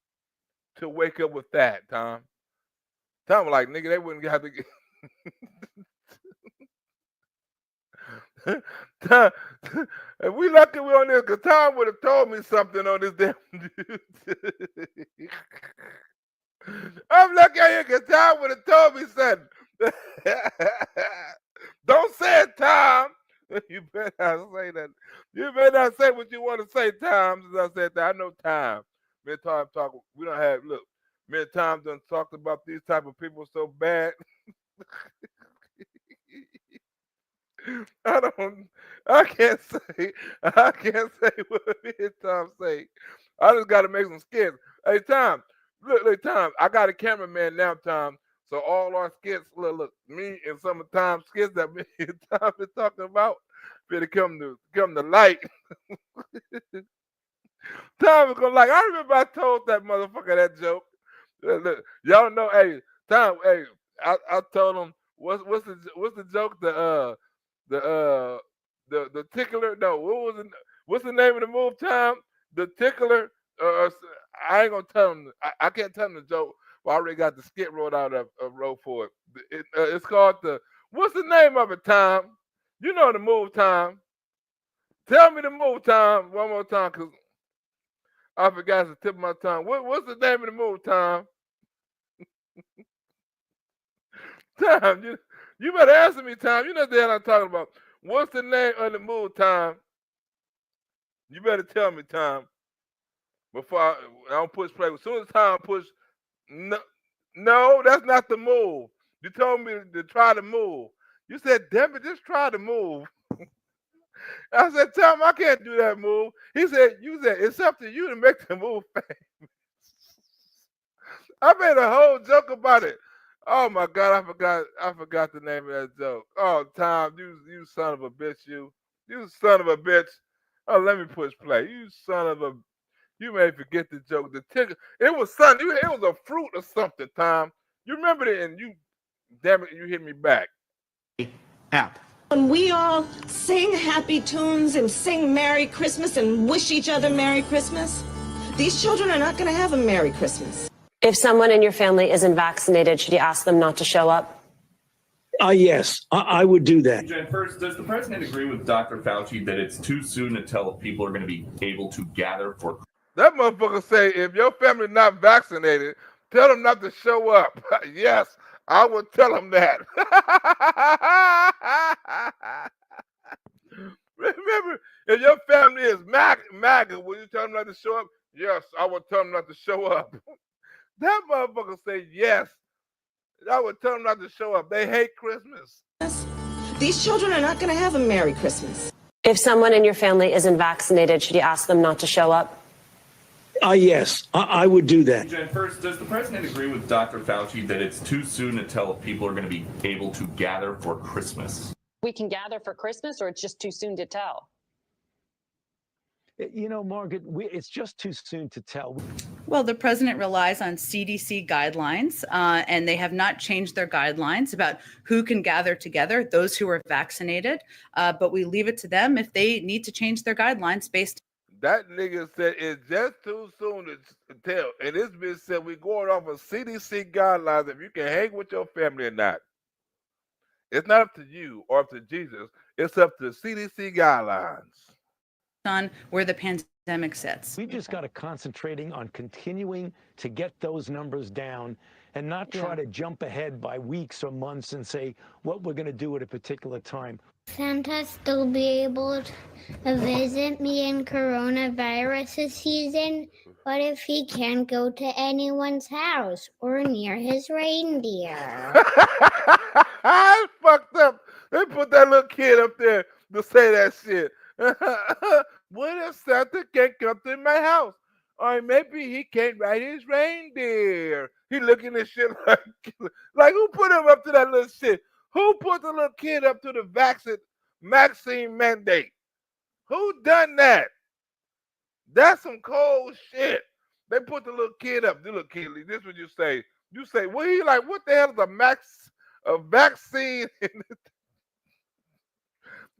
to wake up with that, Tom? Tom was like, nigga, they wouldn't have to get... Tom, if we lucky we on this, because Tom would have told me something on this damn dude. I'm lucky I here because Tom would have told me something. Don't say it, Tom. You better not say that. You better not say what you want to say, Tom. As I said that, I know Tom. Me and Tom talk. We don't have, look, me and Tom done talked about these type of people so bad. I can't say what me and Tom say. I just got to make some skits. Hey, Tom, look, Tom, I got a cameraman now, Tom. So all our skits, look, me and some of Tom's skits that me and Tom been talking about, better come to light. Tom is gonna like. I remember I told that motherfucker that joke. Look, y'all know, hey, Tom, hey, I told him what's the joke? The tickler. No, what's the name of the move, Tom? The tickler. I ain't gonna tell him. I can't tell him the joke. Well, I already got the skit wrote out of wrote for it. It's called what's the name of it, Tom? You know the move, Tom. Tell me the move, Tom, one more time, cause I forgot the tip of my tongue. What's the name of the move, Tom? Tom, you better answer me, Tom. You know the hell I'm talking about. What's the name of the move, Tom? You better tell me, Tom. Before I don't push play. As soon as Tom push, no, that's not the move. You told me to try the move. You said, damn it, just try the move. I said, Tom, I can't do that move. He said, it's up to you to make the move famous. I made a whole joke about it. Oh my God, I forgot the name of that joke. Oh, Tom, you son of a bitch, you son of a bitch. Oh, let me push play. You son of a, you may forget the joke. The ticket, it was something. It was a fruit or something, Tom. You remember it, and you, damn it, you hit me back. App. When we all sing happy tunes and sing Merry Christmas and wish each other Merry Christmas, these children are not going to have a Merry Christmas. If someone in your family isn't vaccinated, should you ask them not to show up? Yes, I would do that. Jen, first, does the president agree with Dr. Fauci that it's too soon to tell if people are going to be able to gather for? That motherfucker say, if your family not vaccinated, tell them not to show up. Yes, I would tell them that. Remember, if your family is MAGA, will you tell them not to show up? Yes, I would tell them not to show up. That motherfucker say yes. I would tell them not to show up. They hate Christmas. These children are not going to have a Merry Christmas. If someone in your family isn't vaccinated, should you ask them not to show up? Yes, I would do that. Jen, first, does the president agree with Dr. Fauci that it's too soon to tell if people are going to be able to gather for Christmas? We can gather for Christmas, or it's just too soon to tell? You know, Margaret, it's just too soon to tell. Well, the president relies on CDC guidelines, and they have not changed their guidelines about who can gather together, those who are vaccinated. But we leave it to them if they need to change their guidelines based. That nigga said it's just too soon to tell. And this bitch said we're going off of CDC guidelines if you can hang with your family or not. It's not up to you or up to Jesus. It's up to CDC guidelines. On where the pandemic sits. We just got to concentrating on continuing to get those numbers down and not try to jump ahead by weeks or months and say what we're going to do at a particular time. Santa still be able to visit me in coronavirus season, but if he can't go to anyone's house or near his reindeer. I fucked up. They put that little kid up there to say that shit. What if Santa can't come to my house? Or maybe he can't ride his reindeer. He looking at shit like who put him up to that little shit? Who put the little kid up to the vaccine mandate? Who done that? That's some cold shit. They put the little kid up. The little kid, this is what you say. You say, well, he like, what the hell is a vaccine?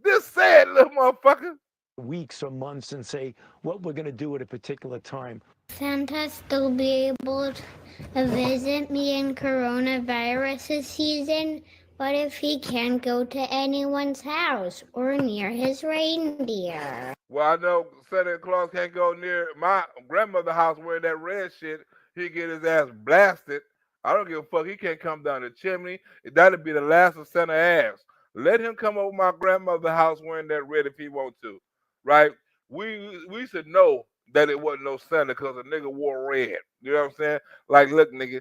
Just say it, little motherfucker. Weeks or months and say what we're going to do at a particular time. Santa still be able to visit me in coronavirus season, but if he can't go to anyone's house or near his reindeer. Well, I know Santa Claus can't go near my grandmother's house wearing that red shit. He get his ass blasted. I don't give a fuck. He can't come down the chimney. That'll be the last of Santa ass. Let him come over my grandmother's house wearing that red if he want to, right? We should know that it wasn't no Santa because a nigga wore red. You know what I'm saying? Like, look, nigga,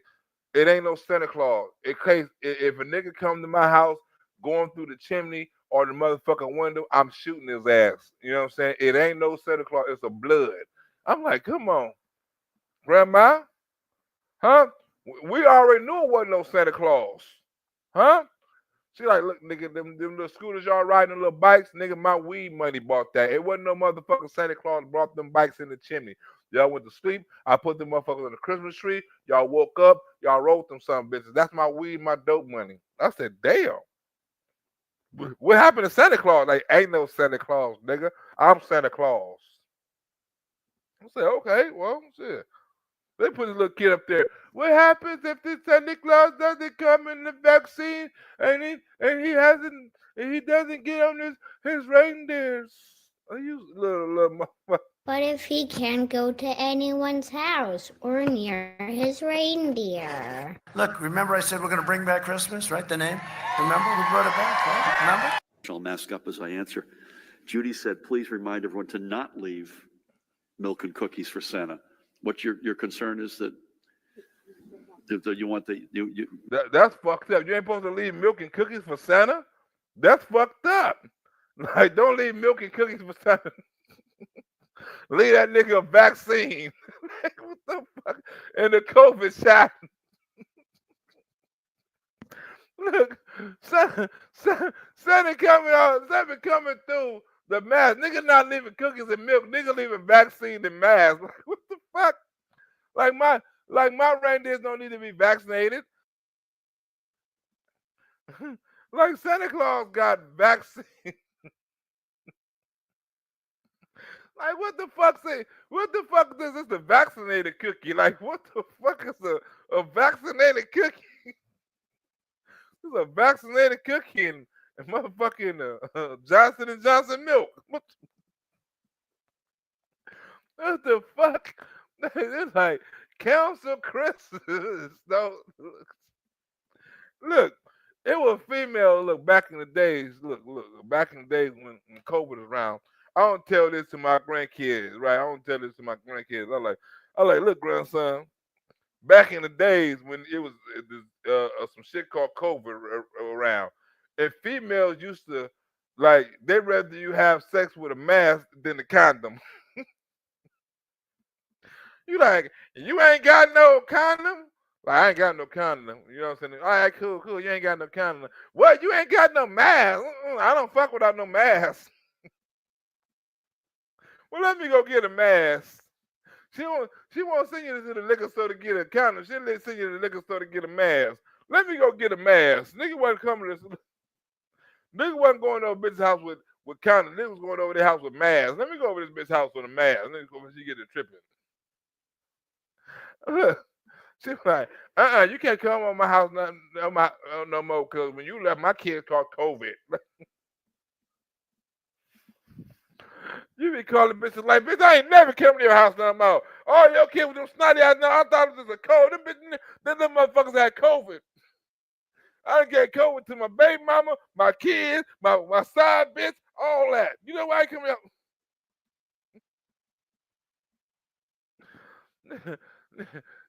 it ain't no Santa Claus. If a nigga come to my house going through the chimney or the motherfucking window, I'm shooting his ass. You know what I'm saying? It ain't no Santa Claus. It's a blood. I'm like, come on, Grandma, huh? We already knew it wasn't no Santa Claus, huh? She like, look, nigga, them little scooters y'all riding, little bikes, nigga, my weed money bought that. It wasn't no motherfucking Santa Claus brought them bikes in the chimney. Y'all went to sleep. I put them motherfuckers on the Christmas tree. Y'all woke up. Y'all wrote them some bitches. That's my weed, my dope money. I said, damn. What happened to Santa Claus? Like, ain't no Santa Claus, nigga. I'm Santa Claus. I said, okay, well, shit. They put this little kid up there. What happens if the Santa Claus doesn't come in the vaccine and he doesn't get on his reindeers? Oh, you little motherfucker. But if he can't go to anyone's house or near his reindeer. Look, remember I said we're going to bring back Christmas, right? The name? Remember we brought it back, right? Remember? I'll mask up as I answer. Judy said, please remind everyone to not leave milk and cookies for Santa. What your concern is that you want That's fucked up. You ain't supposed to leave milk and cookies for Santa? That's fucked up. Like, don't leave milk and cookies for Santa. Leave that nigga a vaccine. What the fuck? And the COVID shot. Look, Santa coming out. Santa coming through the mask. Nigga not leaving cookies and milk. Nigga leaving vaccine and mask. Like, what the fuck? Like my reindeers don't need to be vaccinated. Like Santa Claus got vaccine. Like what the fuck say? What the fuck is this? A vaccinated cookie? Like what the fuck is a vaccinated cookie? This is a vaccinated cookie and motherfucking Johnson and Johnson milk. What the fuck? It's like Council Christmas. No, look, it was female. Look, back in the days. Look, back in the days when COVID was around. I don't tell this to my grandkids, right? I don't tell this to my grandkids. I like, look, grandson. Back in the days when it was some shit called COVID around, and females used to like they rather you have sex with a mask than a condom. You like, you ain't got no condom? Like, I ain't got no condom. You know what I'm saying? All right, cool. You ain't got no condom. What? You ain't got no mask? I don't fuck without no mask. Well, let me go get a mask. She won't send you to the liquor store to get a condom. She'll send you to the liquor store to get a mask. Let me go get a mask. Nigga wasn't coming to this. Nigga wasn't going over bitch's house with condoms. Nigga was going over their house with masks. Let me go over this bitch's house with a mask. Let me go when she get to tripping. She was like, you can't come on my house no more because when you left, my kids caught COVID. You be calling bitches like, bitch, I ain't never coming to your house no more. Oh, your kid with them snotty eyes now. I thought it was a cold. Them motherfuckers had COVID. I done get COVID to my baby mama, my kids, my side bitch, all that. You know why I come out?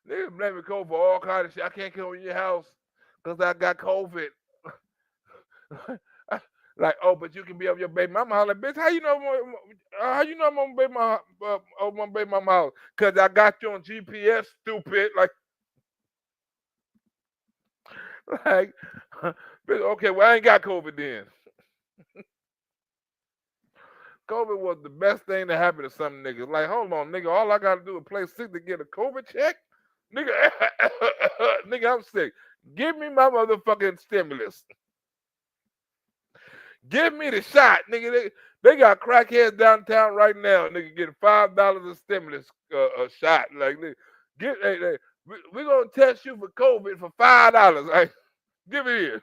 Niggas blame me COVID for all kind of shit. I can't come to your house because I got COVID. Like, oh, but you can be over your baby mama house. Like, bitch, how you know I'm on my baby mama house? Because I got you on GPS, stupid. Like, okay, well, I ain't got COVID then. COVID was the best thing that happened to some niggas. Like, hold on, nigga, all I got to do is play sick to get a COVID check? Nigga, nigga, I'm sick. Give me my motherfucking stimulus. Give me the shot, nigga. They got crackheads downtown right now, nigga, getting $5 of stimulus a shot. Like, nigga, we're gonna test you for COVID for $5. Like, give it here.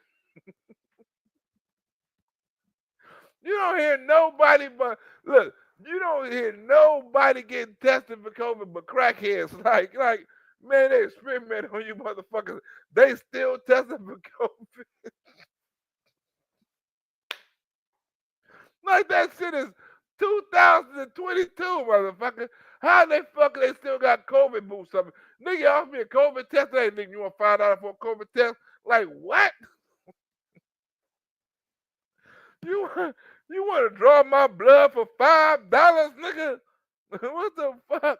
You don't hear nobody but look. You don't hear nobody getting tested for COVID but crackheads. Like, man, they experiment on you motherfuckers. They still testing for COVID. Like that shit is 2022, motherfucker. How they fucking they still got COVID boots up? Nigga, offer me a COVID test. Hey, nigga, you want $5 for a COVID test? Like what? You want to draw my blood for $5, nigga? What the fuck?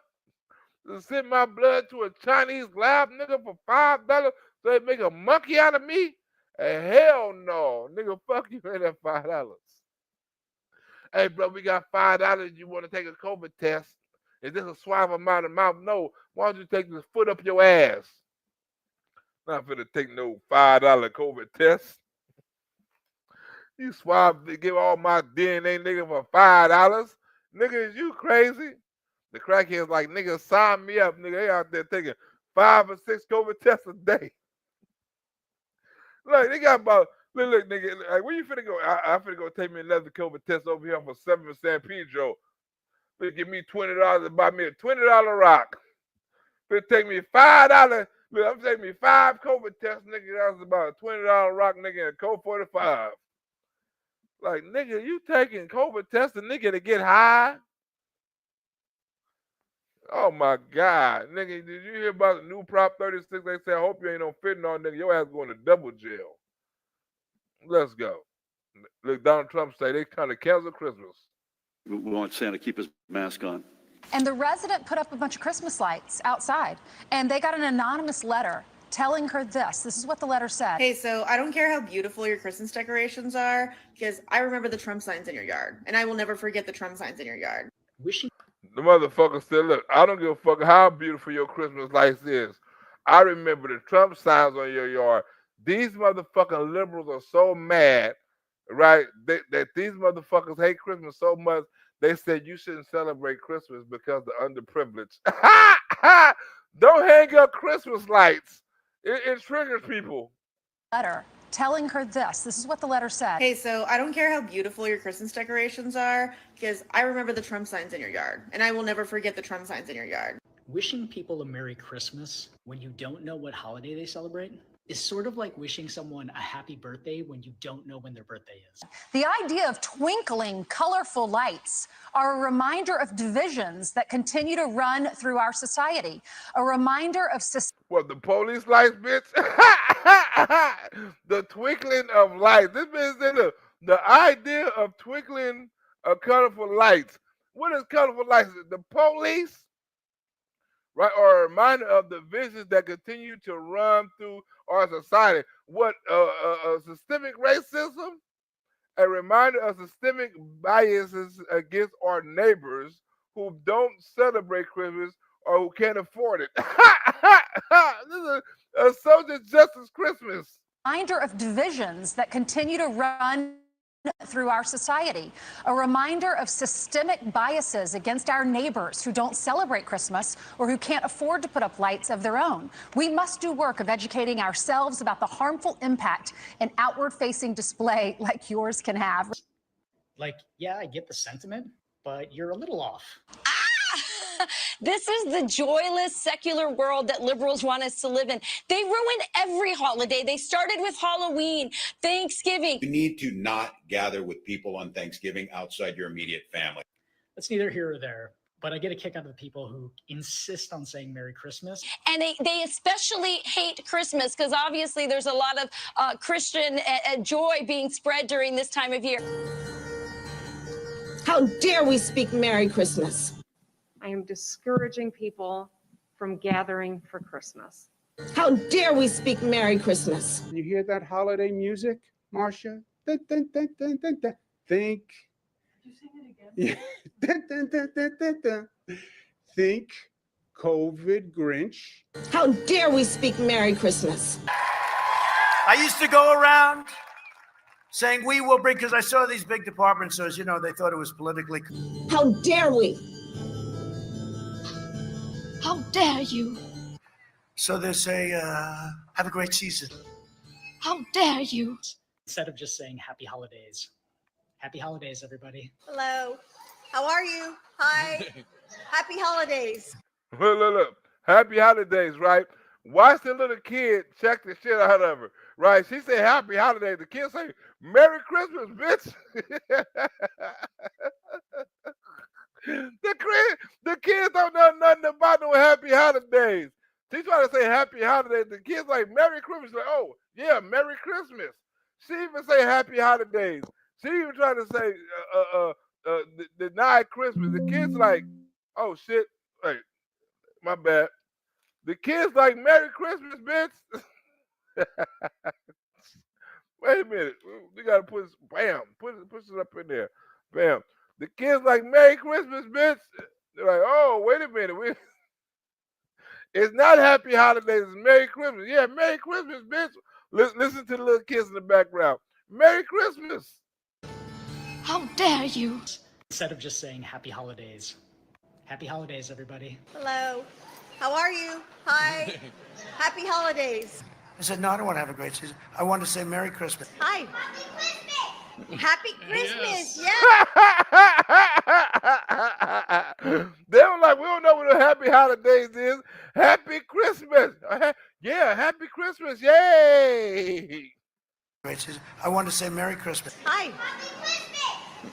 To send my blood to a Chinese lab, nigga, for $5 so they make a monkey out of me? Hell no, nigga. Fuck you ain't that $5. Hey, bro, we got $5. You want to take a COVID test? Is this a swab amount of mouth? No. Why don't you take this foot up your ass? Not finna take no $5 COVID test. You swab to give all my DNA, nigga, for $5. Nigga, is you crazy? The crackheads like, nigga, sign me up, nigga. They out there taking 5 or 6 COVID tests a day. Look, they got about, look, nigga, like, where you finna go? I finna go take me another COVID test over here for 7 San Pedro. Finna give me $20 to buy me a $20 rock. Finna take me $5. Look, I'm taking me 5 COVID tests, nigga. That's about a $20 rock, nigga, and a Coke 45. Like, nigga, you taking COVID tests, a nigga, to get high? Oh my God, nigga! Did you hear about the new Prop 36? They say, I hope you ain't on fentanyl, nigga. Your ass going to double jail. Let's go. Look, Donald Trump say they trying to cancel Christmas. We want Santa to keep his mask on. And the resident put up a bunch of Christmas lights outside, and they got an anonymous letter telling her this. This is what the letter said. Hey, so I don't care how beautiful your Christmas decorations are, because I remember the Trump signs in your yard, and I will never forget the Trump signs in your yard. The motherfucker said, look, I don't give a fuck how beautiful your Christmas lights is. I remember the Trump signs on your yard. These motherfucking liberals are so mad, right? That these motherfuckers hate Christmas so much. They said you shouldn't celebrate Christmas because the underprivileged. Don't hang up Christmas lights. It triggers people. Letter telling her this. This is what the letter said. Hey, so I don't care how beautiful your Christmas decorations are, because I remember the Trump signs in your yard, and I will never forget the Trump signs in your yard. Wishing people a Merry Christmas when you don't know what holiday they celebrate is sort of like wishing someone a happy birthday when you don't know when their birthday is. The idea of twinkling, colorful lights are a reminder of divisions that continue to run through our society, a reminder of What, the police lights, bitch? The twinkling of lights. This bitch said the idea of twinkling colorful lights. What is colorful lights? The police? Right, or a reminder of the visions that continue to run through our society. What, systemic racism? A reminder of systemic biases against our neighbors who don't celebrate Christmas or who can't afford it. This is a social justice Christmas. Reminder of divisions that continue to run through our society, a reminder of systemic biases against our neighbors who don't celebrate Christmas or who can't afford to put up lights of their own. We must do work of educating ourselves about the harmful impact an outward-facing display like yours can have. Like, yeah, I get the sentiment, but you're a little off. This is the joyless, secular world that liberals want us to live in. They ruin every holiday. They started with Halloween, Thanksgiving. You need to not gather with people on Thanksgiving outside your immediate family. That's neither here or there, but I get a kick out of the people who insist on saying Merry Christmas. And they especially hate Christmas because obviously there's a lot of Christian joy being spread during this time of year. How dare we speak Merry Christmas? I am discouraging people from gathering for Christmas. How dare we speak Merry Christmas? You hear that holiday music, Marcia? Dun, dun, dun, dun, dun, dun. Think. Did you sing it again? Dun, dun, dun, dun, dun, dun. Think COVID Grinch. How dare we speak Merry Christmas? I used to go around saying we will bring, because I saw these big department stores, you know, they thought it was politically. How dare we? How dare you? So they say, have a great season. How dare you? Instead of just saying Happy Holidays. Happy Holidays, everybody. Hello. How are you? Hi. Happy holidays. Look. Happy holidays, right? Watch the little kid check the shit out of her, right? She said happy holidays. The kid say, Merry Christmas, bitch. The kids don't know nothing about no happy holidays. She trying to say happy holidays. The kids like Merry Christmas. Like, oh, yeah, Merry Christmas. She even say happy holidays. She even trying to say deny Christmas. The kids like, oh shit, hey, my bad. The kids like Merry Christmas, bitch. Wait a minute. We gotta put it up in there. Bam. The kids like Merry Christmas, bitch. They're like, oh, wait a minute. It's not Happy Holidays, it's Merry Christmas. Yeah, Merry Christmas, bitch. Listen to the little kids in the background. Merry Christmas. How dare you? Instead of just saying Happy Holidays. Happy Holidays, everybody. Hello. How are you? Hi. Happy holidays. I said, no, I don't want to have a great season. I want to say Merry Christmas. Hi. Happy Christmas. Yes. They were like, we don't know what a happy holidays is. Happy Christmas. Yeah, happy Christmas. Yay. Great season. I want to say Merry Christmas. Hi.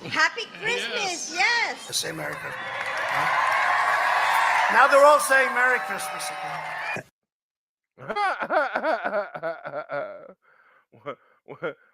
Happy Christmas. Yes. I say Merry Christmas. Huh? Now they're all saying Merry Christmas again.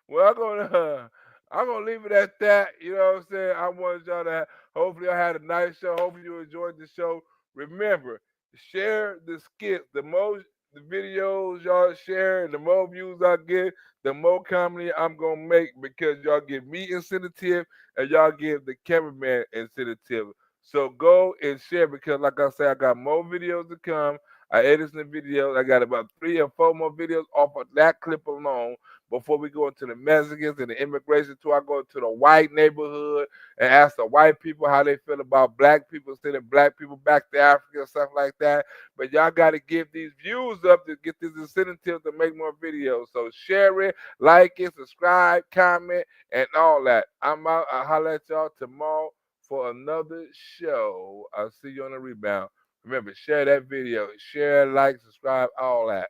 Well, I'm gonna leave it at that. You know what I'm saying? I wanted y'all to hopefully I had a nice show. Hopefully you enjoyed the show. Remember, share the skits. The more the videos y'all share, and the more views I get, the more comedy I'm gonna make, because y'all give me incentive and y'all give the cameraman incentive. So go and share, because like I said, I got more videos to come. I edited some videos. I got about 3 or 4 more videos off of that clip alone before we go into the Mexicans and the immigration tour. I go into the white neighborhood and ask the white people how they feel about black people, sending black people back to Africa and stuff like that. But y'all got to give these views up to get this incentive to make more videos. So share it, like it, subscribe, comment, and all that. I'm out. I'll holler at y'all tomorrow for another show. I'll see you on the rebound. Remember, share that video. Share, like, subscribe, all that.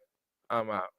I'm out.